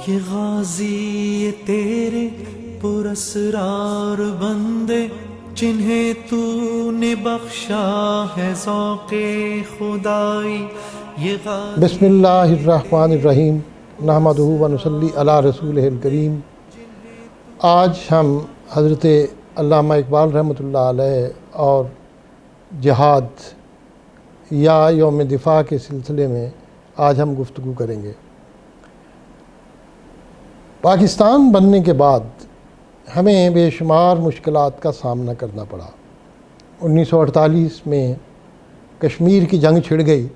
یہ غازی یہ تیرے پراسرار بندے جنہیں تو نے بخشا ہے ذوق خدائی. یہ بسم اللہ الرحمن الرحیم نحمدہ و نصلی علی رسولہ الکریم. آج ہم حضرت علامہ اقبال رحمۃ اللہ علیہ اور جہاد یا یوم دفاع کے سلسلے میں آج ہم گفتگو کریں گے. پاکستان بننے کے بعد ہمیں بے شمار مشکلات کا سامنا کرنا پڑا. 1948 میں کشمیر کی جنگ چھڑ گئی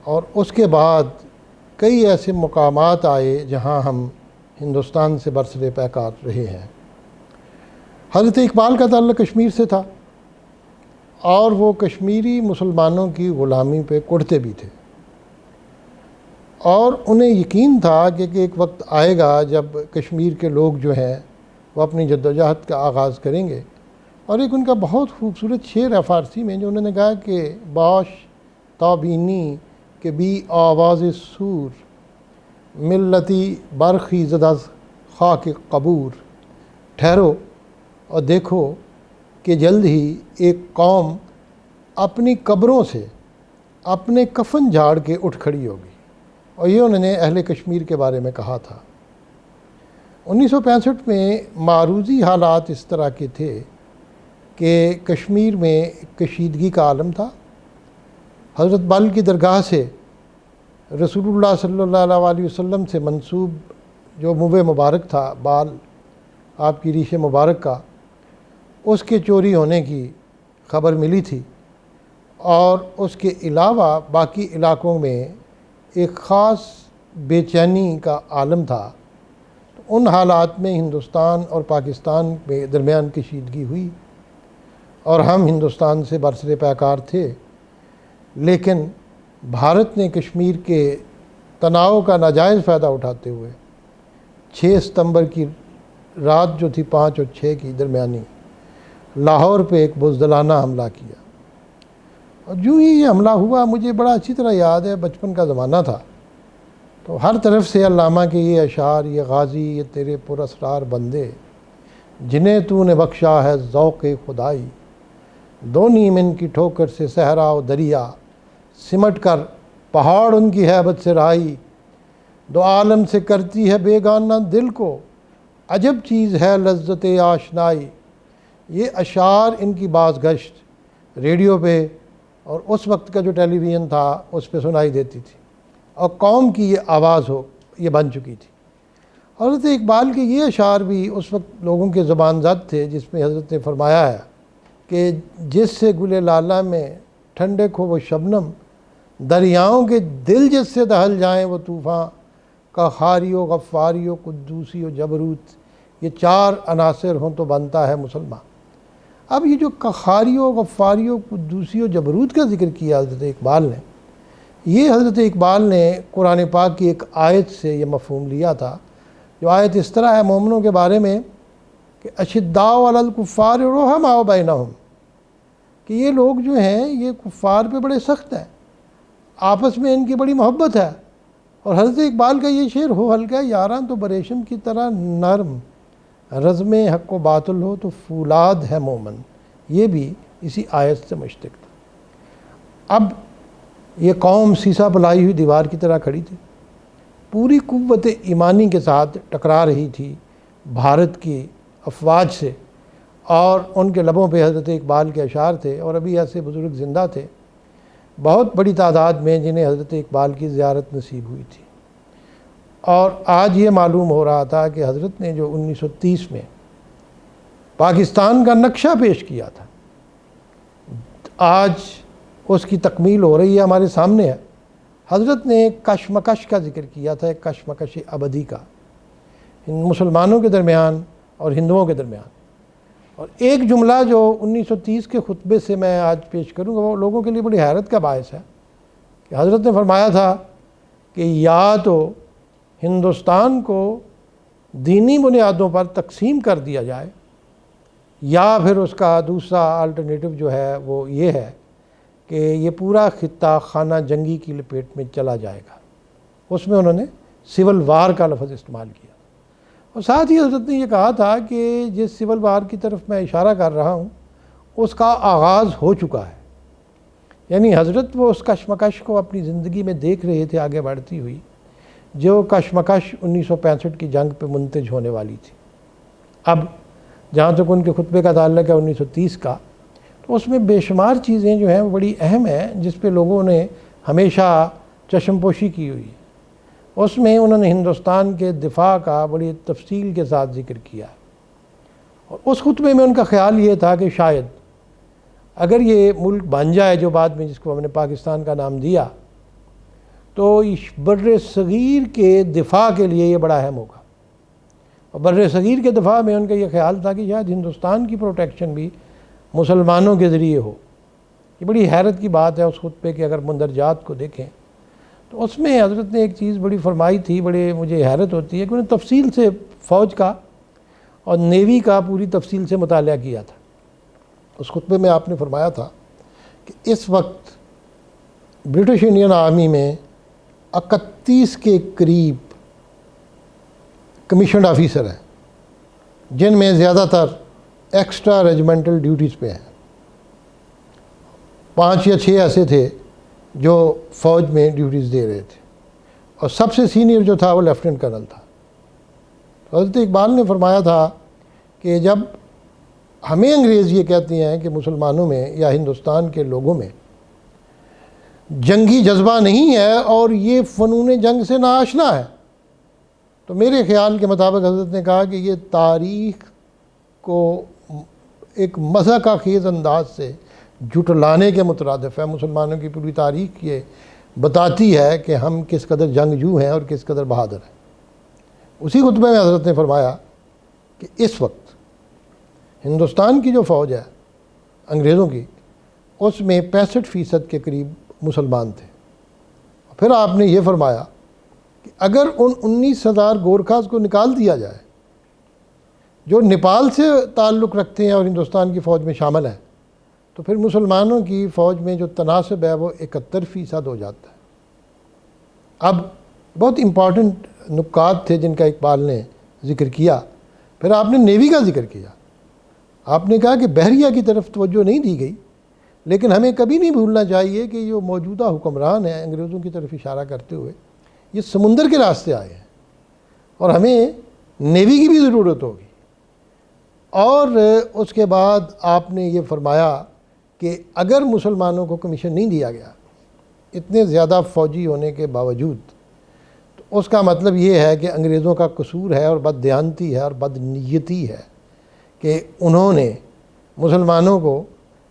اور اس کے بعد کئی ایسے مقامات آئے جہاں ہم ہندوستان سے برسر پیکار رہے ہیں. حضرت اقبال کا تعلق کشمیر سے تھا اور وہ کشمیری مسلمانوں کی غلامی پہ کڑتے بھی تھے اور انہیں یقین تھا کہ ایک وقت آئے گا جب کشمیر کے لوگ جو ہیں وہ اپنی جدوجہد کا آغاز کریں گے. اور ایک ان کا بہت خوبصورت شعر ہے فارسی میں جو انہوں نے کہا کہ باش تابینی کہ بھی آواز سور ملتی برخی زد از خاک قبور. ٹھہرو اور دیکھو کہ جلد ہی ایک قوم اپنی قبروں سے اپنے کفن جھاڑ کے اٹھ کھڑی ہوگی. اور یہ انہوں نے اہل کشمیر کے بارے میں کہا تھا. 1965 میں معروضی حالات اس طرح کے تھے کہ کشمیر میں کشیدگی کا عالم تھا. حضرت بال کی درگاہ سے رسول اللہ صلی اللہ علیہ وسلم سے منسوب جو موے مبارک تھا، بال آپ کی ریش مبارک کا، اس کے چوری ہونے کی خبر ملی تھی اور اس کے علاوہ باقی علاقوں میں ایک خاص بے چینی کا عالم تھا. ان حالات میں ہندوستان اور پاکستان کے درمیان کشیدگی ہوئی اور ہم ہندوستان سے برسر پیکار تھے، لیکن بھارت نے کشمیر کے تناؤ کا ناجائز فائدہ اٹھاتے ہوئے 6 ستمبر کی رات جو تھی 5 اور 6 کی درمیانی لاہور پہ ایک بزدلانہ حملہ کیا. اور جو ہی یہ حملہ ہوا مجھے بڑا اچھی طرح یاد ہے، بچپن کا زمانہ تھا، تو ہر طرف سے علامہ کے یہ اشعار، یہ غازی یہ تیرے پراسرار بندے جنہیں تو نے بخشا ہے ذوق خدائی. دو نیم ان کی ٹھوکر سے صحرا و دریا سمٹ کر پہاڑ ان کی ہیبت سے رہائی. دو عالم سے کرتی ہے بیگانہ دل کو عجب چیز ہے لذت آشنائی. یہ اشعار ان کی باز گشت ریڈیو پہ اور اس وقت کا جو ٹیلی ویژن تھا اس پہ سنائی دیتی تھی اور قوم کی یہ آواز یہ بن چکی تھی. حضرت اقبال کے یہ اشعار بھی اس وقت لوگوں کے زبان زد تھے، جس میں حضرت نے فرمایا ہے کہ جس سے گل لالہ میں ٹھنڈے کھو وہ شبنم، دریاؤں کے دل جس سے دہل جائیں وہ طوفاں، قہاری و غفاری و قدوسی و جبروت. یہ 4 عناصر ہوں تو بنتا ہے مسلمان. اب یہ جو قہاری و غفاری و قدوسی و جبروت کا ذکر کیا حضرت اقبال نے، یہ حضرت اقبال نے قرآن پاک کی ایک آیت سے یہ مفہوم لیا تھا. جو آیت اس طرح ہے مومنوں کے بارے میں کہ اشداء علی الکفار رحماء بینہم، کہ یہ لوگ جو ہیں یہ کفار پہ بڑے سخت ہیں، آپس میں ان کی بڑی محبت ہے. اور حضرت اقبال کا یہ شعر ہو ہلکا یاراں تو بریشم کی طرح نرم، رزم حق و باطل ہو تو فولاد ہے مومن، یہ بھی اسی آیت سے مشتق تھا. اب یہ قوم سیسا پلائی ہوئی دیوار کی طرح کھڑی تھی، پوری قوت ایمانی کے ساتھ ٹکرا رہی تھی بھارت کی افواج سے، اور ان کے لبوں پہ حضرت اقبال کے اشعار تھے. اور ابھی ایسے بزرگ زندہ تھے بہت بڑی تعداد میں جنہیں حضرت اقبال کی زیارت نصیب ہوئی تھی. اور آج یہ معلوم ہو رہا تھا کہ حضرت نے جو 1930 میں پاکستان کا نقشہ پیش کیا تھا، آج اس کی تکمیل ہو رہی ہے، ہمارے سامنے ہے. حضرت نے ایک کشمکش کا ذکر کیا تھا، ایک کشمکش ابدی کا مسلمانوں کے درمیان اور ہندوؤں کے درمیان. اور ایک جملہ جو 1930 کے خطبے سے میں آج پیش کروں گا وہ لوگوں کے لیے بڑی حیرت کا باعث ہے کہ حضرت نے فرمایا تھا کہ یا تو ہندوستان کو دینی بنیادوں پر تقسیم کر دیا جائے، یا پھر اس کا دوسرا آلٹرنیٹو جو ہے وہ یہ ہے کہ یہ پورا خطہ خانہ جنگی کی لپیٹ میں چلا جائے گا. اس میں انہوں نے سول وار کا لفظ استعمال کیا، اور ساتھ ہی حضرت نے یہ کہا تھا کہ جس سول وار کی طرف میں اشارہ کر رہا ہوں اس کا آغاز ہو چکا ہے، یعنی حضرت وہ اس کشمکش کو اپنی زندگی میں دیکھ رہے تھے آگے بڑھتی ہوئی، جو کشمکش 1965 کی جنگ پہ منتج ہونے والی تھی۔ اب جہاں تک ان کے خطبے کا تعلق ہے 1930 کا، تو اس میں بے شمار چیزیں جو ہیں وہ بڑی اہم ہیں جس پہ لوگوں نے ہمیشہ چشم پوشی کی ہوئی ہے۔ اس میں انہوں نے ہندوستان کے دفاع کا بڑی تفصیل کے ساتھ ذکر کیا، اور اس خطبے میں ان کا خیال یہ تھا کہ شاید اگر یہ ملک بن جائے جو بعد میں جس کو ہم نے پاکستان کا نام دیا، تو بر صغیر کے دفاع کے لیے یہ بڑا اہم ہوگا، اور بر صغیر کے دفاع میں ان کا یہ خیال تھا کہ شاید ہندوستان کی پروٹیکشن بھی مسلمانوں کے ذریعے ہو۔ یہ بڑی حیرت کی بات ہے اس خطبے کے اگر مندرجات کو دیکھیں تو اس میں حضرت نے ایک چیز بڑی فرمائی تھی، بڑے مجھے حیرت ہوتی ہے کہ انہوں نے تفصیل سے فوج کا اور نیوی کا پوری تفصیل سے مطالعہ کیا تھا۔ اس خطبے میں آپ نے فرمایا تھا کہ اس وقت برٹش انڈین آرمی میں 31 کے قریب کمیشنڈ آفیسر ہیں، جن میں زیادہ تر ایکسٹرا ریجیمنٹل ڈیوٹیز پہ ہیں۔ 5 یا 6 ایسے تھے جو فوج میں ڈیوٹیز دے رہے تھے، اور سب سے سینئر جو تھا وہ لیفٹیننٹ کرنل تھا۔ حضرت اقبال نے فرمایا تھا کہ جب ہمیں انگریز یہ کہتے ہیں کہ مسلمانوں میں یا ہندوستان کے لوگوں میں جنگی جذبہ نہیں ہے اور یہ فنون جنگ سے ناآشنا ہے، تو میرے خیال کے مطابق حضرت نے کہا کہ یہ تاریخ کو ایک مضحکہ خیز انداز سے جھٹلانے کے مترادف ہے۔ مسلمانوں کی پوری تاریخ یہ بتاتی ہے کہ ہم کس قدر جنگجو ہیں اور کس قدر بہادر ہیں۔ اسی خطبے میں حضرت نے فرمایا کہ اس وقت ہندوستان کی جو فوج ہے انگریزوں کی، اس میں 65% کے قریب مسلمان تھے۔ پھر آپ نے یہ فرمایا کہ اگر ان 19,000 گورکھاز کو نکال دیا جائے جو نیپال سے تعلق رکھتے ہیں اور ہندوستان کی فوج میں شامل ہیں، تو پھر مسلمانوں کی فوج میں جو تناسب ہے وہ 71% ہو جاتا ہے۔ اب بہت امپورٹنٹ نکات تھے جن کا اقبال نے ذکر کیا۔ پھر آپ نے نیوی کا ذکر کیا، آپ نے کہا کہ بحریہ کی طرف توجہ نہیں دی گئی، لیکن ہمیں کبھی نہیں بھولنا چاہیے کہ جو موجودہ حکمران ہیں انگریزوں کی طرف اشارہ کرتے ہوئے یہ سمندر کے راستے آئے ہیں، اور ہمیں نیوی کی بھی ضرورت ہوگی۔ اور اس کے بعد آپ نے یہ فرمایا کہ اگر مسلمانوں کو کمیشن نہیں دیا گیا اتنے زیادہ فوجی ہونے کے باوجود، تو اس کا مطلب یہ ہے کہ انگریزوں کا قصور ہے اور بددیانتی ہے اور بدنیتی ہے کہ انہوں نے مسلمانوں کو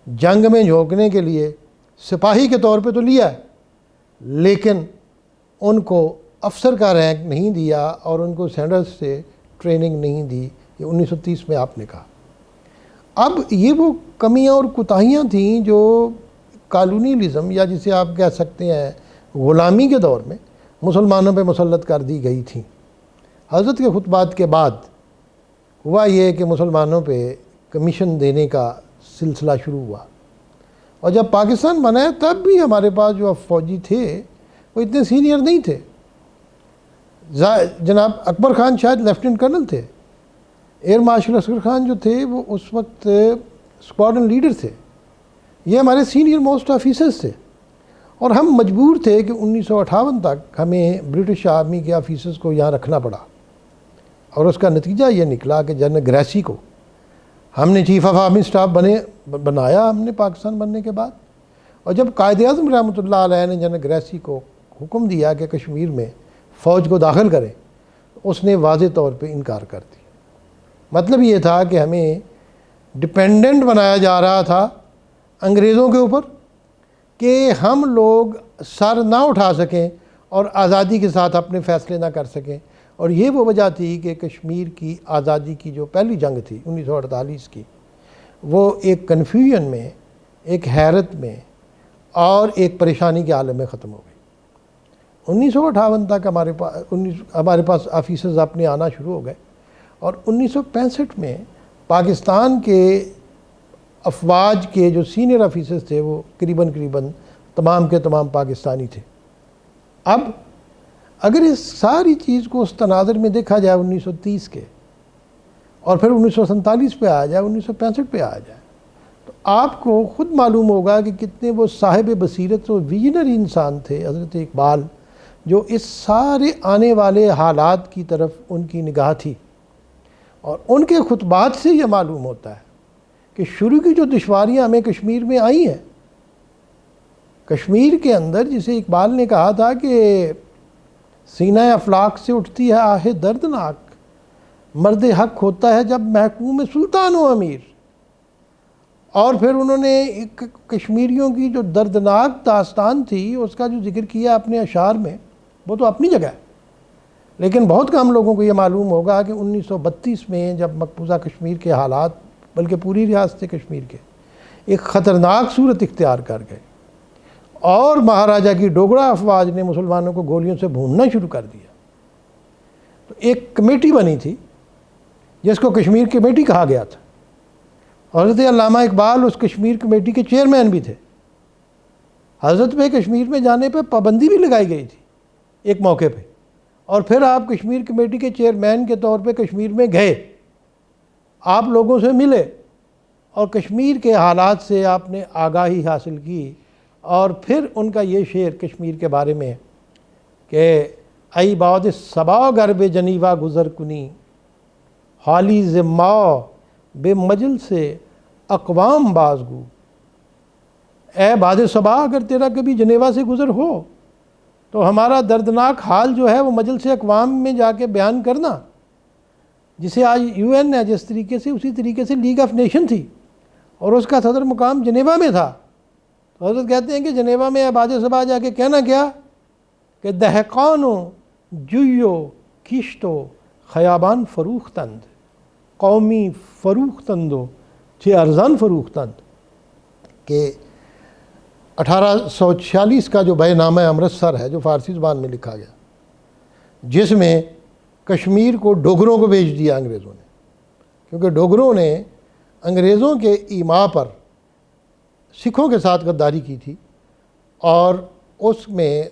جنگ میں جھونکنے کے لیے سپاہی کے طور پہ تو لیا ہے، لیکن ان کو افسر کا رینک نہیں دیا اور ان کو سینڈرز سے ٹریننگ نہیں دی۔ یہ 1930 میں آپ نے کہا۔ اب یہ وہ کمیاں اور کوتاہیاں تھیں جو کالونیلزم یا جسے آپ کہہ سکتے ہیں غلامی کے دور میں مسلمانوں پہ مسلط کر دی گئی تھیں۔ حضرت کے خطبات کے بعد ہوا یہ کہ مسلمانوں پہ کمیشن دینے کا سلسلہ شروع ہوا، اور جب پاکستان بنا تب بھی ہمارے پاس جو فوجی تھے وہ اتنے سینئر نہیں تھے۔ جناب اکبر خان شاید لیفٹیننٹ کرنل تھے، ایئر مارشل اصغر خان جو تھے وہ اس وقت اسکواڈرن لیڈر تھے، یہ ہمارے سینئر موسٹ آفیسرز تھے، اور ہم مجبور تھے کہ 1958 تک ہمیں برٹش آرمی کے آفیسرز کو یہاں رکھنا پڑا، اور اس کا نتیجہ یہ نکلا کہ جنرل گریسی کو ہم نے چیف آف آرمی اسٹاف بنایا ہم نے پاکستان بننے کے بعد، اور جب قائد اعظم رحمۃ اللہ علیہ نے جنرل گریسی کو حکم دیا کہ کشمیر میں فوج کو داخل کرے، اس نے واضح طور پہ انکار کر دیا۔ مطلب یہ تھا کہ ہمیں ڈپینڈنٹ بنایا جا رہا تھا انگریزوں کے اوپر کہ ہم لوگ سر نہ اٹھا سکیں اور آزادی کے ساتھ اپنے فیصلے نہ کر سکیں، اور یہ وہ وجہ تھی کہ کشمیر کی آزادی کی جو پہلی جنگ تھی 1948 کی، وہ ایک کنفیوژن میں، ایک حیرت میں اور ایک پریشانی کے عالم میں ختم ہو گئی۔ 1958 تک ہمارے پاس آفیسرز اپنے آنا شروع ہو گئے، اور 1965 میں پاکستان کے افواج کے جو سینئر آفیسرز تھے وہ قریباً تمام کے تمام پاکستانی تھے۔ اب اگر اس ساری چیز کو اس تناظر میں دیکھا جائے 1930 کے، اور پھر 1947 پہ آ جائے، 1965 پہ آ جائے، تو آپ کو خود معلوم ہوگا کہ کتنے وہ صاحب بصیرت و ویژنری انسان تھے حضرت اقبال، جو اس سارے آنے والے حالات کی طرف ان کی نگاہ تھی۔ اور ان کے خطبات سے یہ معلوم ہوتا ہے کہ شروع کی جو دشواریاں ہمیں کشمیر میں آئی ہیں، کشمیر کے اندر جسے اقبال نے کہا تھا کہ سینہ افلاک سے اٹھتی ہے آہ دردناک، مرد حق ہوتا ہے جب محکوم سلطان و امیر، اور پھر انہوں نے ایک کشمیریوں کی جو دردناک داستان تھی اس کا جو ذکر کیا اپنے اشعار میں، وہ تو اپنی جگہ ہے، لیکن بہت کم لوگوں کو یہ معلوم ہوگا کہ 1932 میں جب مقبوضہ کشمیر کے حالات، بلکہ پوری ریاست کشمیر کے، ایک خطرناک صورت اختیار کر گئے اور مہاراجہ کی ڈوگرا افواج نے مسلمانوں کو گولیوں سے بھوننا شروع کر دیا، تو ایک کمیٹی بنی تھی جس کو کشمیر کمیٹی کہا گیا تھا۔ حضرت علامہ اقبال اس کشمیر کمیٹی کے چیئرمین بھی تھے۔ حضرت پہ کشمیر میں جانے پہ پابندی بھی لگائی گئی تھی ایک موقع پہ، اور پھر آپ کشمیر کمیٹی کے چیئرمین کے طور پہ کشمیر میں گئے، آپ لوگوں سے ملے اور کشمیر کے حالات سے آپ نے آگاہی حاصل کی، اور پھر ان کا یہ شعر کشمیر کے بارے میں کہ ای باد صبا گرب جنیوا گزر کنی، حالی ذماء بے مجل سے اقوام بازگو، اے باد صبا اگر تیرا کبھی جنیوا سے گزر ہو تو ہمارا دردناک حال جو ہے وہ مجل سے اقوام میں جا کے بیان کرنا، جسے آج یو این ہے جس طریقے سے، اسی طریقے سے لیگ آف نیشن تھی اور اس کا صدر مقام جنیوا میں تھا۔ تو حضرت کہتے ہیں کہ جنیوا میں عباد صبا جا کے کہنا کیا کہ دہقانو جویو کشتو خیابان فروختند، قومی فروختندو چھ ارزان فروختند، کہ 1846 کا جو بیع نامہ امرتسر ہے جو فارسی زبان میں لکھا گیا، جس میں کشمیر کو ڈوگروں کو بیچ دیا انگریزوں نے، کیونکہ ڈوگروں نے انگریزوں کے ایما پر سکھوں کے ساتھ غداری کی تھی، اور اس میں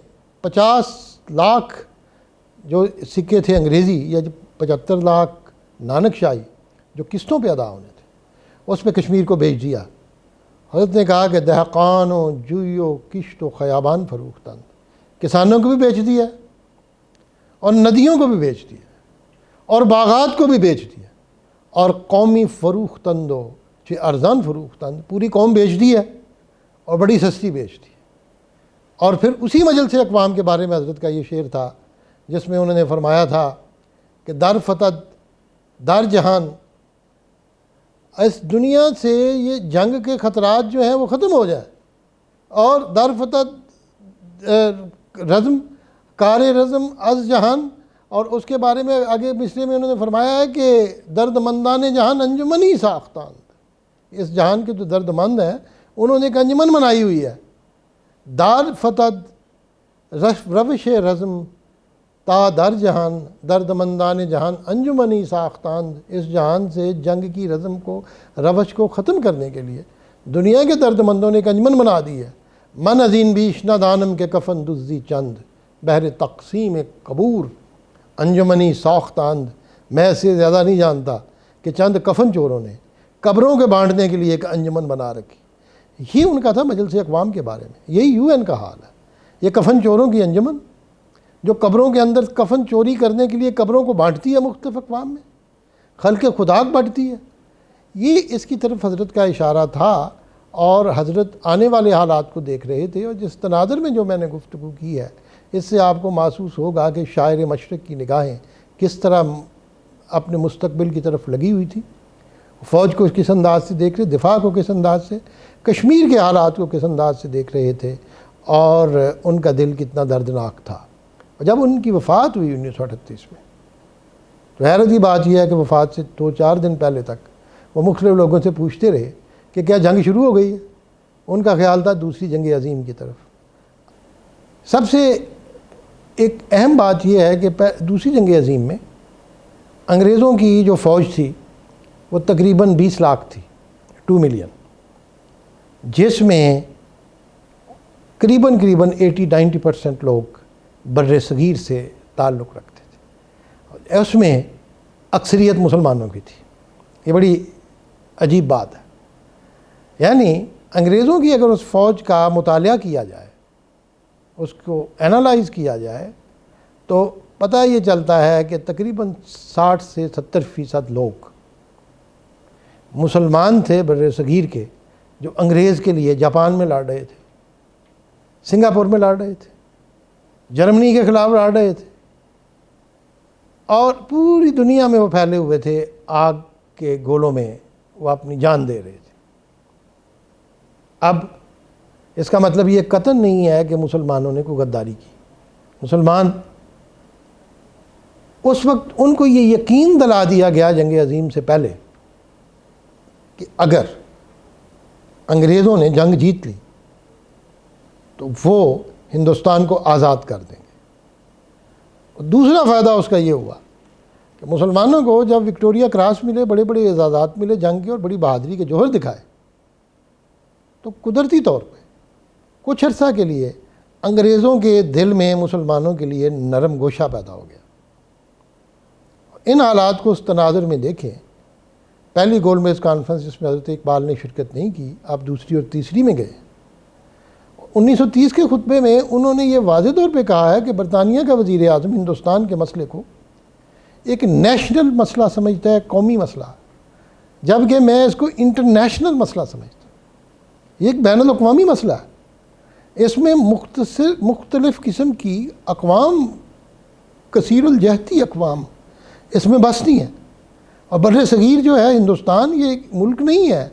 50 لاکھ جو سکے تھے انگریزی، یا 75 لاکھ نانک شاہی جو قسطوں پہ ادا ہونے تھے، اس پہ کشمیر کو بیچ دیا۔ حضرت نے کہا کہ دہقانوں جویو کشت و خیابان فروختند، کسانوں کو بھی بیچ دیا اور ندیوں کو بھی بیچ دیا اور باغات کو بھی بیچ دیا، اور قومی فروختندو چھ ارزان فروختند، پوری قوم بیچ دی ہے اور بڑی سستی بیچ دی۔ اور پھر اسی مجل سے اقوام کے بارے میں حضرت کا یہ شعر تھا جس میں انہوں نے فرمایا تھا کہ در فتد در جہان، اس دنیا سے یہ جنگ کے خطرات جو ہیں وہ ختم ہو جائیں، اور در فتد رزم کار رزم از جہان، اور اس کے بارے میں آگے مصرے میں انہوں نے فرمایا ہے کہ درد مندان جہان انجمنی ساختان، اس جہان کے جو درد مند ہیں انہوں نے ایک انجمن بنائی ہوئی ہے۔ دار فتد روش رزم تا در جہان، درد مندان جہان انجمنی ساختاند، اس جہان سے جنگ کی رزم کو، روش کو ختم کرنے کے لیے دنیا کے درد مندوں نے ایک انجمن بنا دی ہے۔ من ازین بیش نہ دانم کے کفن دزی چند، بہر تقسیم قبور انجمنی ساختاند، میں اس سے زیادہ نہیں جانتا کہ چند کفن چوروں نے قبروں کے بانٹنے کے لیے ایک انجمن بنا رکھی۔ یہ ان کا تھا مجلس اقوام کے بارے میں، یہی یو این کا حال ہے، یہ کفن چوروں کی انجمن جو قبروں کے اندر کفن چوری کرنے کے لیے قبروں کو بانٹتی ہے مختلف اقوام میں، خلق خدا بانٹتی ہے۔ یہ اس کی طرف حضرت کا اشارہ تھا، اور حضرت آنے والے حالات کو دیکھ رہے تھے، اور جس تناظر میں جو میں نے گفتگو کی ہے اس سے آپ کو محسوس ہوگا کہ شاعر مشرق کی نگاہیں کس طرح اپنے مستقبل کی طرف لگی ہوئی تھی، فوج کو کس انداز سے دیکھ رہے، دفاع کو کس انداز سے، کشمیر کے حالات کو کس انداز سے دیکھ رہے تھے، اور ان کا دل کتنا دردناک تھا۔ جب ان کی وفات ہوئی 1938 میں، تو حیرت کی بات یہ ہے کہ وفات سے 2-4 دن پہلے تک وہ مختلف لوگوں سے پوچھتے رہے کہ کیا جنگ شروع ہو گئی ہے؟ ان کا خیال تھا دوسری جنگ عظیم کی طرف۔ سب سے ایک اہم بات یہ ہے کہ دوسری جنگ عظیم میں انگریزوں کی جو فوج تھی وہ تقریباً 20 لاکھ تھی، 2 ملین، جس میں قریباً 80-90% لوگ بر صغیر سے تعلق رکھتے تھے، اس میں اکثریت مسلمانوں کی تھی۔ یہ بڑی عجیب بات ہے، یعنی انگریزوں کی اگر اس فوج کا مطالعہ کیا جائے، اس کو اینالائز کیا جائے، تو پتہ یہ چلتا ہے کہ تقریباً 60 سے 70% لوگ مسلمان تھے بر صغیر کے، جو انگریز کے لیے جاپان میں لڑ رہے تھے، سنگاپور میں لڑ رہے تھے، جرمنی کے خلاف لڑ رہے تھے، اور پوری دنیا میں وہ پھیلے ہوئے تھے، آگ کے گولوں میں وہ اپنی جان دے رہے تھے۔ اب اس کا مطلب یہ قطعاً نہیں ہے کہ مسلمانوں نے کوئی غداری کی۔ مسلمان اس وقت ان کو یہ یقین دلا دیا گیا جنگ عظیم سے پہلے کہ اگر انگریزوں نے جنگ جیت لی تو وہ ہندوستان کو آزاد کر دیں گے۔ دوسرا فائدہ اس کا یہ ہوا کہ مسلمانوں کو جب وکٹوریہ کراس ملے، بڑے بڑے اعزازات ملے جنگ کے، اور بڑی بہادری کے جوہر دکھائے، تو قدرتی طور پہ کچھ عرصہ کے لیے انگریزوں کے دل میں مسلمانوں کے لیے نرم گوشہ پیدا ہو گیا۔ ان حالات کو اس تناظر میں دیکھیں، پہلی گول میز کانفرنس جس میں حضرت اقبال نے شرکت نہیں کی، آپ دوسری اور تیسری میں گئے۔ 1930 کے خطبے میں انہوں نے یہ واضح طور پہ کہا ہے کہ برطانیہ کا وزیر اعظم ہندوستان کے مسئلے کو ایک نیشنل مسئلہ سمجھتا ہے، قومی مسئلہ، جبکہ میں اس کو انٹرنیشنل مسئلہ سمجھتا ہوں۔ یہ ایک بین الاقوامی مسئلہ ہے، اس میں مختلف قسم کی اقوام، کثیر الجہتی اقوام اس میں بستی ہیں، اور بر صغیر جو ہے ہندوستان، یہ ایک ملک نہیں ہے،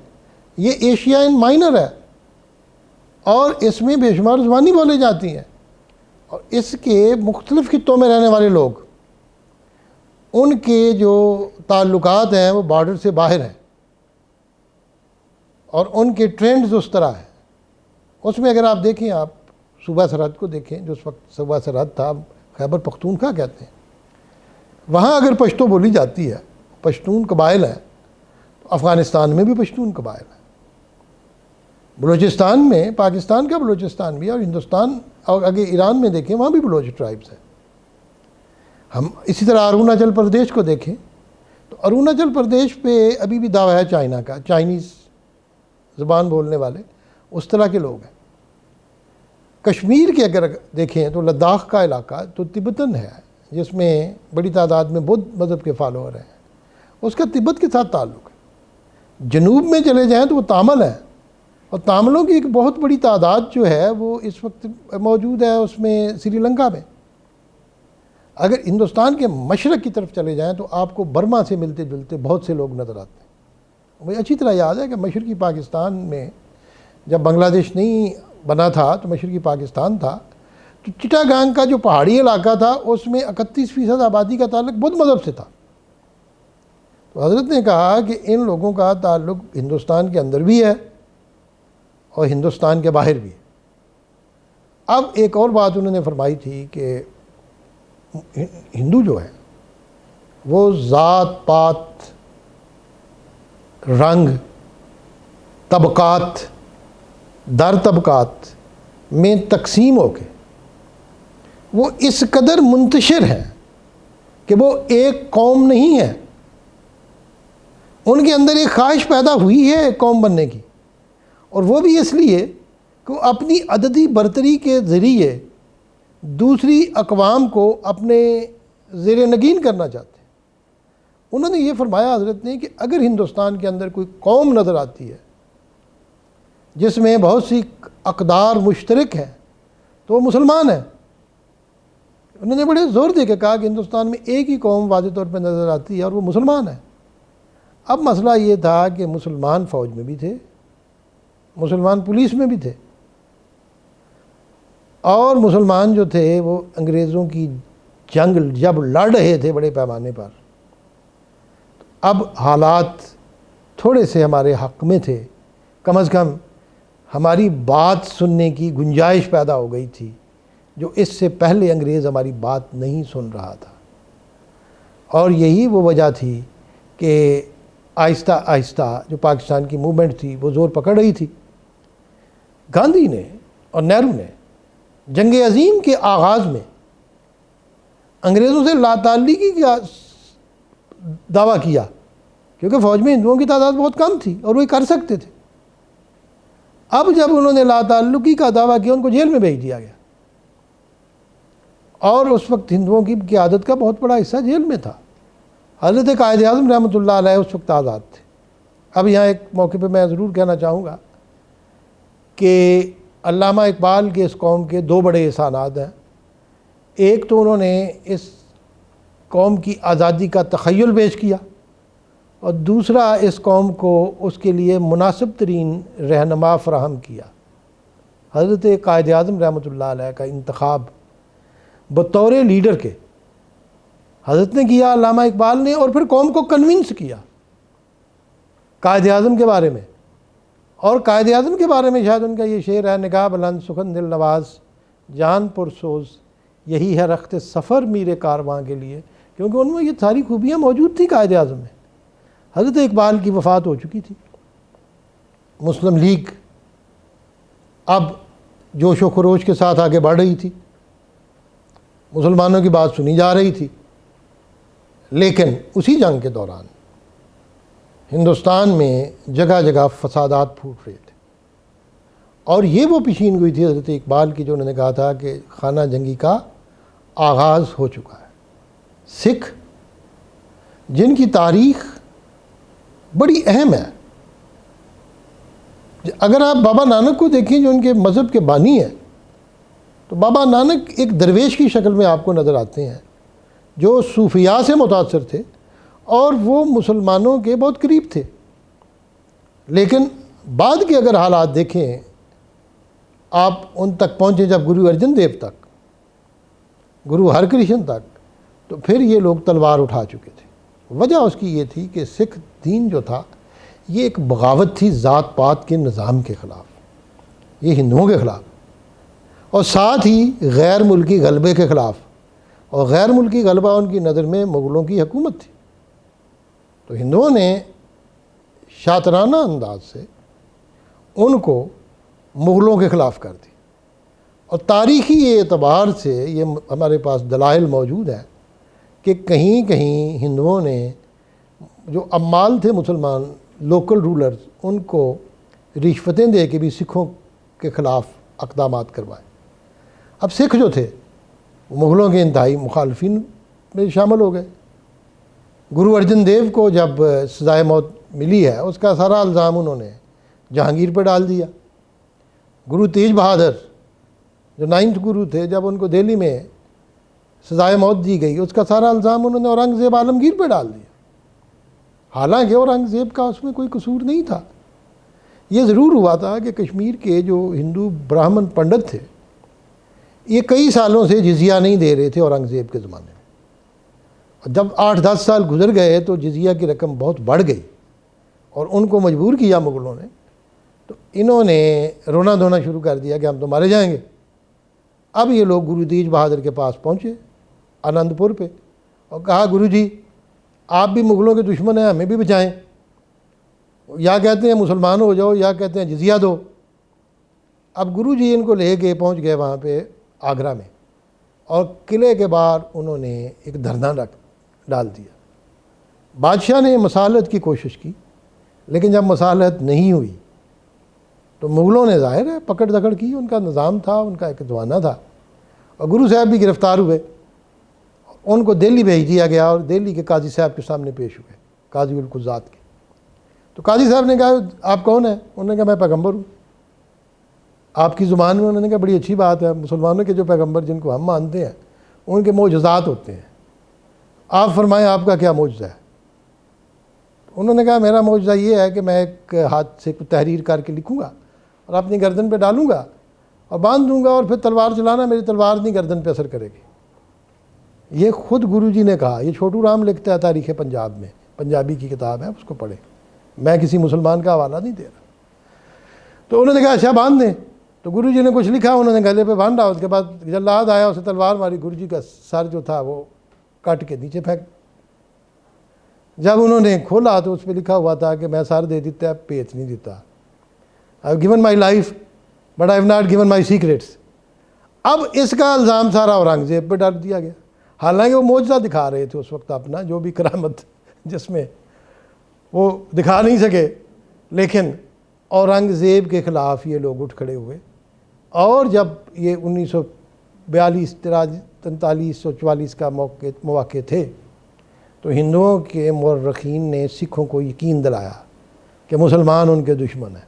یہ ایشین مائنر ہے، اور اس میں بے شمار زبانیں بولی جاتی ہیں، اور اس کے مختلف خطوں میں رہنے والے لوگ، ان کے جو تعلقات ہیں وہ بارڈر سے باہر ہیں، اور ان کے ٹرینڈز اس طرح ہیں۔ اس میں اگر آپ دیکھیں، آپ صوبہ سرحد کو دیکھیں، جو اس وقت صوبہ سرحد تھا، خیبر پختونخوا کہتے ہیں، وہاں اگر پشتو بولی جاتی ہے، پشتون قبائل ہیں، تو افغانستان میں بھی پشتون قبائل ہیں، بلوچستان میں، پاکستان کا بلوچستان بھی، اور ہندوستان، اور اگر ایران میں دیکھیں وہاں بھی بلوچ ٹرائبز ہیں۔ ہم اسی طرح اروناچل پردیش کو دیکھیں تو اروناچل پردیش پہ ابھی بھی دعویٰ ہے چائنا کا، چائنیز زبان بولنے والے اس طرح کے لوگ ہیں۔ کشمیر کے اگر دیکھیں تو لداخ کا علاقہ تو تبتن ہے، جس میں بڑی تعداد میں بدھ مذہب کے فالوور ہیں، اس کا تبت کے ساتھ تعلق ہے۔ جنوب میں چلے جائیں تو وہ تامل ہیں، اور تاملوں کی ایک بہت بڑی تعداد جو ہے وہ اس وقت موجود ہے اس میں سری لنکا میں۔ اگر ہندوستان کے مشرق کی طرف چلے جائیں تو آپ کو برما سے ملتے جلتے بہت سے لوگ نظر آتے ہیں۔ مجھے اچھی طرح یاد ہے کہ مشرقی پاکستان میں جب بنگلہ دیش نہیں بنا تھا تو مشرقی پاکستان تھا، تو چٹاگانگ کا جو پہاڑی علاقہ تھا اس میں 31% آبادی کا تعلق بدھ مذہب سے تھا۔ تو حضرت نے کہا کہ ان لوگوں کا تعلق ہندوستان کے اندر بھی ہے اور ہندوستان کے باہر بھی ہے۔ اب ایک اور بات انہوں نے فرمائی تھی کہ ہندو جو ہے وہ ذات پات، رنگ، طبقات، در طبقات میں تقسیم ہو کے وہ اس قدر منتشر ہیں کہ وہ ایک قوم نہیں ہے۔ ان کے اندر ایک خواہش پیدا ہوئی ہے ایک قوم بننے کی، اور وہ بھی اس لیے کہ وہ اپنی عددی برتری کے ذریعے دوسری اقوام کو اپنے زیر نگین کرنا چاہتے ہیں۔ انہوں نے یہ فرمایا حضرت نے کہ اگر ہندوستان کے اندر کوئی قوم نظر آتی ہے جس میں بہت سی اقدار مشترک ہیں تو وہ مسلمان ہیں۔ انہوں نے بڑے زور دے کے کہا کہ ہندوستان میں ایک ہی قوم واضح طور پہ نظر آتی ہے اور وہ مسلمان ہے۔ اب مسئلہ یہ تھا کہ مسلمان فوج میں بھی تھے، مسلمان پولیس میں بھی تھے، اور مسلمان جو تھے وہ انگریزوں کی جنگ جب لڑ رہے تھے بڑے پیمانے پر، اب حالات تھوڑے سے ہمارے حق میں تھے، کم از کم ہماری بات سننے کی گنجائش پیدا ہو گئی تھی، جو اس سے پہلے انگریز ہماری بات نہیں سن رہا تھا۔ اور یہی وہ وجہ تھی کہ آہستہ آہستہ جو پاکستان کی موومنٹ تھی وہ زور پکڑ رہی تھی۔ گاندھی نے اور نہرو نے جنگ عظیم کے آغاز میں انگریزوں سے لا تعلقی کا دعویٰ کیا، کیونکہ فوج میں ہندوؤں کی تعداد بہت کم تھی اور وہ کر سکتے تھے۔ اب جب انہوں نے لا تعلقی کا دعویٰ کیا، ان کو جیل میں بھیج دیا گیا، اور اس وقت ہندوؤں کی قیادت کا بہت بڑا حصہ جیل میں تھا۔ حضرت قائد اعظم رحمۃ اللہ علیہ اس وقت آزاد تھے۔ اب یہاں ایک موقع پہ میں ضرور کہنا چاہوں گا کہ علامہ اقبال کے اس قوم کے دو بڑے احسانات ہیں۔ ایک تو انہوں نے اس قوم کی آزادی کا تخیل پیش کیا، اور دوسرا اس قوم کو اس کے لیے مناسب ترین رہنما فراہم کیا۔ حضرت قائد اعظم رحمۃ اللہ علیہ کا انتخاب بطور لیڈر کے حضرت نے کیا، علامہ اقبال نے، اور پھر قوم کو کنونس کیا قائد اعظم کے بارے میں۔ اور قائد اعظم کے بارے میں شاید ان کا یہ شعر ہے، نگاہ بلند سخن دل نواز جان پرسوز، یہی ہے رخت سفر میرے کارواں کے لیے، کیونکہ ان میں یہ ساری خوبیاں موجود تھیں قائد اعظم میں۔ حضرت اقبال کی وفات ہو چکی تھی، مسلم لیگ اب جوش و خروش کے ساتھ آگے بڑھ رہی تھی، مسلمانوں کی بات سنی جا رہی تھی، لیکن اسی جنگ کے دوران ہندوستان میں جگہ جگہ فسادات پھوٹ رہے تھے، اور یہ وہ پیشین گوئی تھی حضرت اقبال کی جو انہوں نے کہا تھا کہ خانہ جنگی کا آغاز ہو چکا ہے۔ سکھ جن کی تاریخ بڑی اہم ہے، اگر آپ بابا نانک کو دیکھیں جو ان کے مذہب کے بانی ہیں، تو بابا نانک ایک درویش کی شکل میں آپ کو نظر آتے ہیں جو صوفیاء سے متاثر تھے، اور وہ مسلمانوں کے بہت قریب تھے، لیکن بعد کے اگر حالات دیکھیں، آپ ان تک پہنچے جب گرو ارجن دیو تک، گرو ہر کرشن تک، تو پھر یہ لوگ تلوار اٹھا چکے تھے۔ وجہ اس کی یہ تھی کہ سکھ دین جو تھا یہ ایک بغاوت تھی ذات پات کے نظام کے خلاف، یہ ہندوؤں کے خلاف، اور ساتھ ہی غیر ملکی غلبے کے خلاف، اور غیر ملکی غلبہ ان کی نظر میں مغلوں کی حکومت تھی۔ تو ہندوؤں نے شاطرانہ انداز سے ان کو مغلوں کے خلاف کر دی، اور تاریخی اعتبار سے یہ ہمارے پاس دلائل موجود ہیں کہ کہیں کہیں ہندوؤں نے جو عمال تھے مسلمان لوکل رولرز، ان کو رشوتیں دے کے بھی سکھوں کے خلاف اقدامات کروائے۔ اب سکھ جو تھے وہ مغلوں کے انتہائی مخالفین میں شامل ہو گئے۔ گرو ارجن دیو کو جب سزائے موت ملی ہے، اس کا سارا الزام انہوں نے جہانگیر پہ ڈال دیا۔ گرو تیج بہادر جو 9th گرو تھے، جب ان کو دہلی میں سزائے موت دی گئی، اس کا سارا الزام انہوں نے اورنگزیب عالمگیر پہ ڈال دیا، حالانکہ اورنگزیب کا اس میں کوئی قصور نہیں تھا۔ یہ ضرور ہوا تھا کہ کشمیر کے جو ہندو براہمن پنڈت تھے، یہ کئی سالوں سے جزیہ نہیں دے رہے تھے اورنگزیب کے زمانے میں، اور جب 8-10 سال گزر گئے تو جزیہ کی رقم بہت بڑھ گئی، اور ان کو مجبور کیا مغلوں نے، تو انہوں نے رونا دھونا شروع کر دیا کہ ہم تو مارے جائیں گے۔ اب یہ لوگ گرو تیج بہادر کے پاس پہنچے آنند پور پہ، اور کہا گرو جی آپ بھی مغلوں کے دشمن ہیں، ہمیں بھی بچائیں، یا کہتے ہیں مسلمان ہو جاؤ یا کہتے ہیں جزیہ دو۔ اب گرو جی ان کو لے کے پہنچ گئے وہاں پہ آگرہ میں، اور قلعے کے باہر انہوں نے ایک دھرنا ڈال دیا۔ بادشاہ نے مصالحت کی کوشش کی، لیکن جب مصالحت نہیں ہوئی تو مغلوں نے ظاہر ہے پکڑ دکڑ کی، ان کا نظام تھا، ان کا ایک زمانہ تھا، اور گرو صاحب بھی گرفتار ہوئے، ان کو دہلی بھیج دیا گیا، اور دہلی کے قاضی صاحب کے سامنے پیش ہوئے، قاضی القضات کے۔ تو قاضی صاحب نے کہا آپ کون ہیں؟ انہوں نے کہا میں پیغمبر ہوں۔ آپ کی زبان میں انہوں نے کہا بڑی اچھی بات ہے، مسلمانوں کے جو پیغمبر جن کو ہم مانتے ہیں ان کے معجزات ہوتے ہیں، آپ فرمائیں آپ کا کیا معجزہ ہے؟ انہوں نے کہا میرا معجزہ یہ ہے کہ میں ایک ہاتھ سے تحریر کر کے لکھوں گا اور اپنی گردن پہ ڈالوں گا اور باندھ دوں گا، اور پھر تلوار چلانا، میری تلوار نہیں گردن پہ اثر کرے گی۔ یہ خود گرو جی نے کہا، یہ چھوٹو رام لکھتا ہے تاریخ پنجاب میں، پنجابی کی کتاب ہے، اس کو پڑھیں، میں کسی مسلمان کا حوالہ نہیں دے رہا۔ تو انہوں نے کہا اچھا باندھ دیں، تو گرو جی نے کچھ لکھا، انہوں نے گلے پہ باندھا، اس کے بعد جلاد آیا، اسے تلوار ماری، گرو جی کا سر جو تھا وہ کٹ کے نیچے پھینک۔ جب انہوں نے کھولا تو اس پہ لکھا ہوا تھا کہ میں سر دے دیتا پیچ نہیں دیتا، I have given my life but I have not given my secrets۔ اب اس کا الزام سارا اورنگزیب پہ ڈال دیا گیا۔ حالانکہ وہ معجزہ دکھا رہے تھے اس وقت اپنا، جو بھی کرامت جس میں وہ دکھا نہیں سکے، لیکن اورنگزیب کے خلاف یہ لوگ اٹھ کھڑے ہوئے۔ اور جب یہ 1942 43 44 کا مواقع تھے تو ہندوؤں کے مورخین نے سکھوں کو یقین دلایا کہ مسلمان ان کے دشمن ہیں۔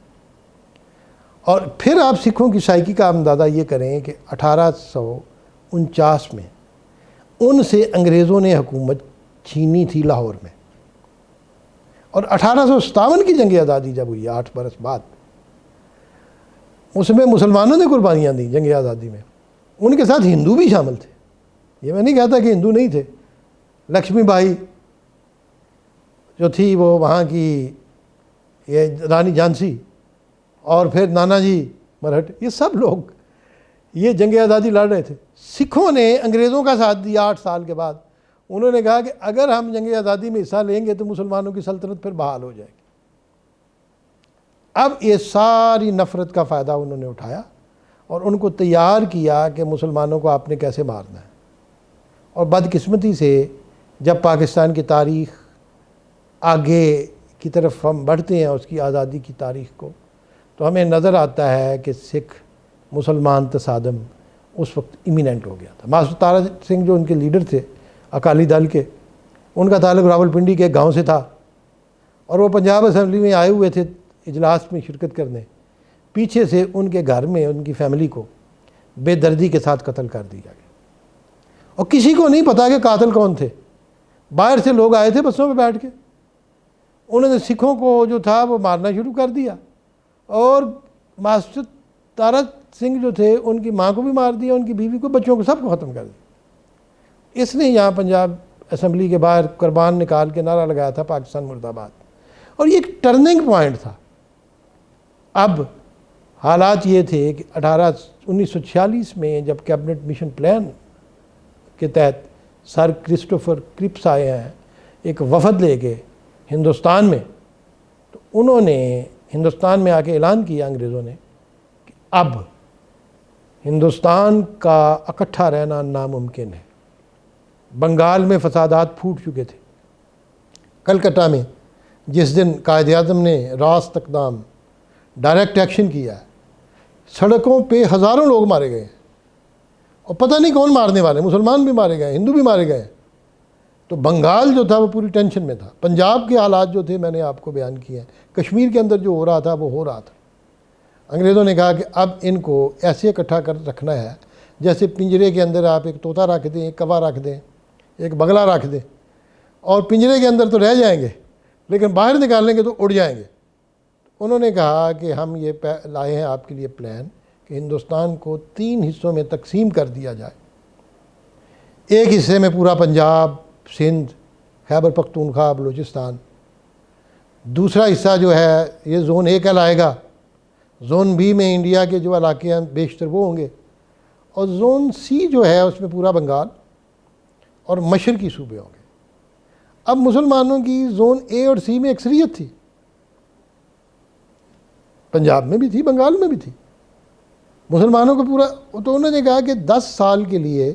اور پھر آپ سکھوں کی سائیکی کا اندازہ یہ کریں کہ 1849 میں ان سے انگریزوں نے حکومت چھینی تھی لاہور میں، اور 1857 کی جنگ آزادی جب ہوئی 8 برس بعد، اس میں مسلمانوں نے قربانیاں دیں جنگ آزادی میں، ان کے ساتھ ہندو بھی شامل تھے۔ یہ میں نہیں کہتا کہ ہندو نہیں تھے، لکشمی بائی جو تھی وہ وہاں کی یہ رانی جھانسی، اور پھر نانا جی مرہٹ، یہ سب لوگ یہ جنگ آزادی لڑ رہے تھے۔ سکھوں نے انگریزوں کا ساتھ دیا 8 سال کے بعد، انہوں نے کہا کہ اگر ہم جنگ آزادی میں حصہ لیں گے تو مسلمانوں کی سلطنت پھر بحال ہو جائے گی۔ اب یہ ساری نفرت کا فائدہ انہوں نے اٹھایا اور ان کو تیار کیا کہ مسلمانوں کو آپ نے کیسے مارنا ہے۔ اور بدقسمتی سے جب پاکستان کی تاریخ آگے کی طرف ہم بڑھتے ہیں، اس کی آزادی کی تاریخ کو، تو ہمیں نظر آتا ہے کہ سکھ مسلمان تصادم اس وقت امییننٹ ہو گیا تھا۔ ماسٹر تارا سنگھ جو ان کے لیڈر تھے اکالی دل کے، ان کا تعلق راولپنڈی کے گاؤں سے تھا، اور وہ پنجاب اسمبلی میں آئے ہوئے تھے اجلاس میں شرکت کرنے۔ پیچھے سے ان کے گھر میں ان کی فیملی کو بے دردی کے ساتھ قتل کر دیا گیا، اور کسی کو نہیں پتا کہ قاتل کون تھے۔ باہر سے لوگ آئے تھے بسوں میں بیٹھ کے، انہوں نے سکھوں کو جو تھا وہ مارنا شروع کر دیا، اور ماسٹر تارا سنگھ جو تھے ان کی ماں کو بھی مار دیا، ان کی بیوی کو، بچوں کو، سب کو ختم کر دیا۔ اس نے یہاں پنجاب اسمبلی کے باہر قربان نکال کے نعرہ لگایا تھا پاکستان مرد آباد، اور یہ ایک ٹرننگ پوائنٹ تھا۔ اب حالات یہ تھے کہ 1946 میں جب کیبنٹ مشن پلان کے تحت سر کرسٹوفر کرپس آئے ہیں ایک وفد لے کے ہندوستان میں، تو انہوں نے ہندوستان میں آ کے اعلان کیا انگریزوں نے کہ اب ہندوستان کا اکٹھا رہنا ناممکن ہے۔ بنگال میں فسادات پھوٹ چکے تھے۔ کلکتہ میں جس دن قائد اعظم نے راست اقدام ڈائریکٹ ایکشن کیا ہے، سڑکوں پہ ہزاروں لوگ مارے گئے، اور پتہ نہیں کون مارنے والے، مسلمان بھی مارے گئے، ہندو بھی مارے گئے۔ تو بنگال جو تھا وہ پوری ٹینشن میں تھا۔ پنجاب کے حالات جو تھے میں نے آپ کو بیان کیے ہیں، کشمیر کے اندر جو ہو رہا تھا وہ ہو رہا تھا۔ انگریزوں نے کہا کہ اب ان کو ایسے اکٹھا کر رکھنا ہے جیسے پنجرے کے اندر آپ ایک طوطا رکھ دیں، ایک کوا رکھ دیں، ایک بگلا رکھ دیں، اور پنجرے کے اندر تو رہ جائیں گے لیکن باہر نکالیں گے تو اڑ جائیں گے۔ انہوں نے کہا کہ ہم یہ لائے ہیں آپ کے لیے پلان کہ ہندوستان کو 3 حصوں میں تقسیم کر دیا جائے۔ ایک حصے میں پورا پنجاب، سندھ، خیبر پختونخوا، بلوچستان۔ دوسرا حصہ جو ہے یہ زون A کہلائے گا۔ زون B میں انڈیا کے جو علاقے ہیں بیشتر وہ ہوں گے، اور زون C جو ہے اس میں پورا بنگال اور مشرقی صوبے ہوں گے۔ اب مسلمانوں کی زون A اور C میں اکثریت تھی، پنجاب میں بھی تھی، بنگال میں بھی تھی، مسلمانوں کو پورا۔ تو انہوں نے کہا کہ 10 سال کے لیے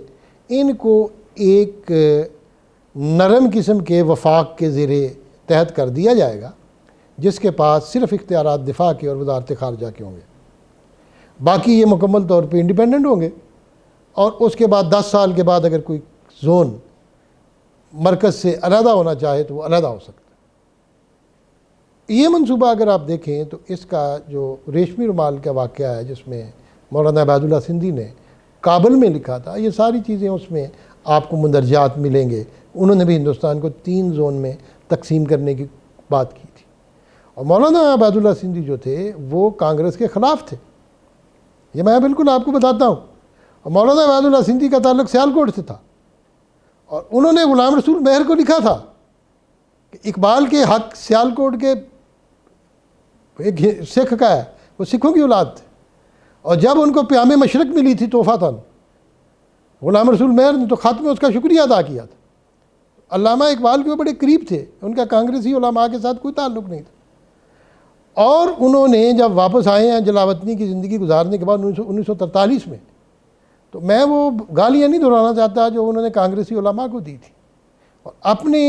ان کو ایک نرم قسم کے وفاق کے زیر تحت کر دیا جائے گا، جس کے پاس صرف اختیارات دفاع کے اور وزارت خارجہ کے ہوں گے، باقی یہ مکمل طور پہ انڈیپینڈنٹ ہوں گے، اور اس کے بعد 10 سال کے بعد اگر کوئی زون مرکز سے علیحدہ ہونا چاہے تو وہ علیحدہ ہو سکتا ہے۔ یہ منصوبہ اگر آپ دیکھیں تو اس کا جو ریشمی رومال کا واقعہ ہے جس میں مولانا عبید اللہ سندھی نے کابل میں لکھا تھا، یہ ساری چیزیں اس میں آپ کو مندرجات ملیں گے۔ انہوں نے بھی ہندوستان کو 3 زون میں تقسیم کرنے کی بات کی تھی، اور مولانا عبید اللہ سندھی جو تھے وہ کانگریس کے خلاف تھے، یہ میں بالکل آپ کو بتاتا ہوں۔ اور مولانا عبید اللہ سندھی کا تعلق سیالکوٹ سے تھا، اور انہوں نے غلام رسول مہر کو لکھا تھا کہ اقبال کے حق سیالکوٹ کے ایک سکھ کا ہے، وہ سکھوں کی اولاد تھے، اور جب ان کو پیام مشرق ملی تھی تحفۃً، غلام رسول مہر نے تو خط میں اس کا شکریہ ادا کیا تھا۔ علامہ اقبال کے وہ بڑے قریب تھے، ان کا کانگریسی علماء کے ساتھ کوئی تعلق نہیں تھا۔ اور انہوں نے جب واپس آئے ہیں جلاوطنی کی زندگی گزارنے کے بعد 1943 میں، تو میں وہ گالیاں نہیں دہرانا چاہتا جو انہوں نے کانگریسی علماء کو دی تھی. اور اپنے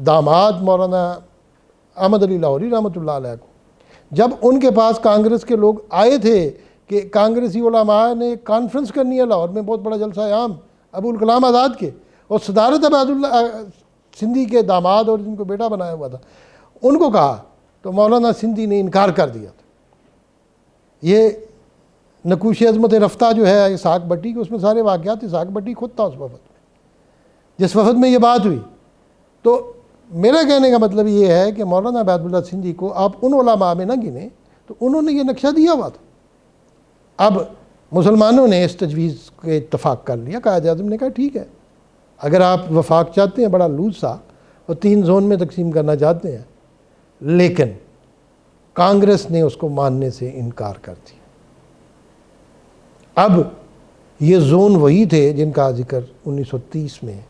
داماد مولانا احمد علی لاہوری رحمۃ اللہ علیہ کو جب ان کے پاس کانگریس کے لوگ آئے تھے کہ کانگریسی علماء نے کانفرنس کرنی ہے لاہور میں، بہت بڑا جلسہ عام ابوالکلام آزاد کے، اور صدارت عبید اللہ سندھی کے داماد اور جن کو بیٹا بنایا ہوا تھا ان کو کہا، تو مولانا سندھی نے انکار کر دیا تھا. یہ نقوش عظمت رفتہ جو ہے اسحاق بٹی کے، اس میں سارے واقعات، اسحاق بٹی خود تھا اس وفد میں جس وفد میں یہ بات ہوئی. تو میرا کہنے کا مطلب یہ ہے کہ مولانا عبید اللہ سندھی کو آپ ان علماء میں نہ گنیں، تو انہوں نے یہ نقشہ دیا ہوا تھا. اب مسلمانوں نے اس تجویز کے اتفاق کر لیا، قائد اعظم نے کہا ٹھیک ہے، اگر آپ وفاق چاہتے ہیں بڑا لوز سا اور 3 زون میں تقسیم کرنا چاہتے ہیں، لیکن کانگریس نے اس کو ماننے سے انکار کر دیا. اب یہ زون وہی تھے جن کا ذکر 1930 میں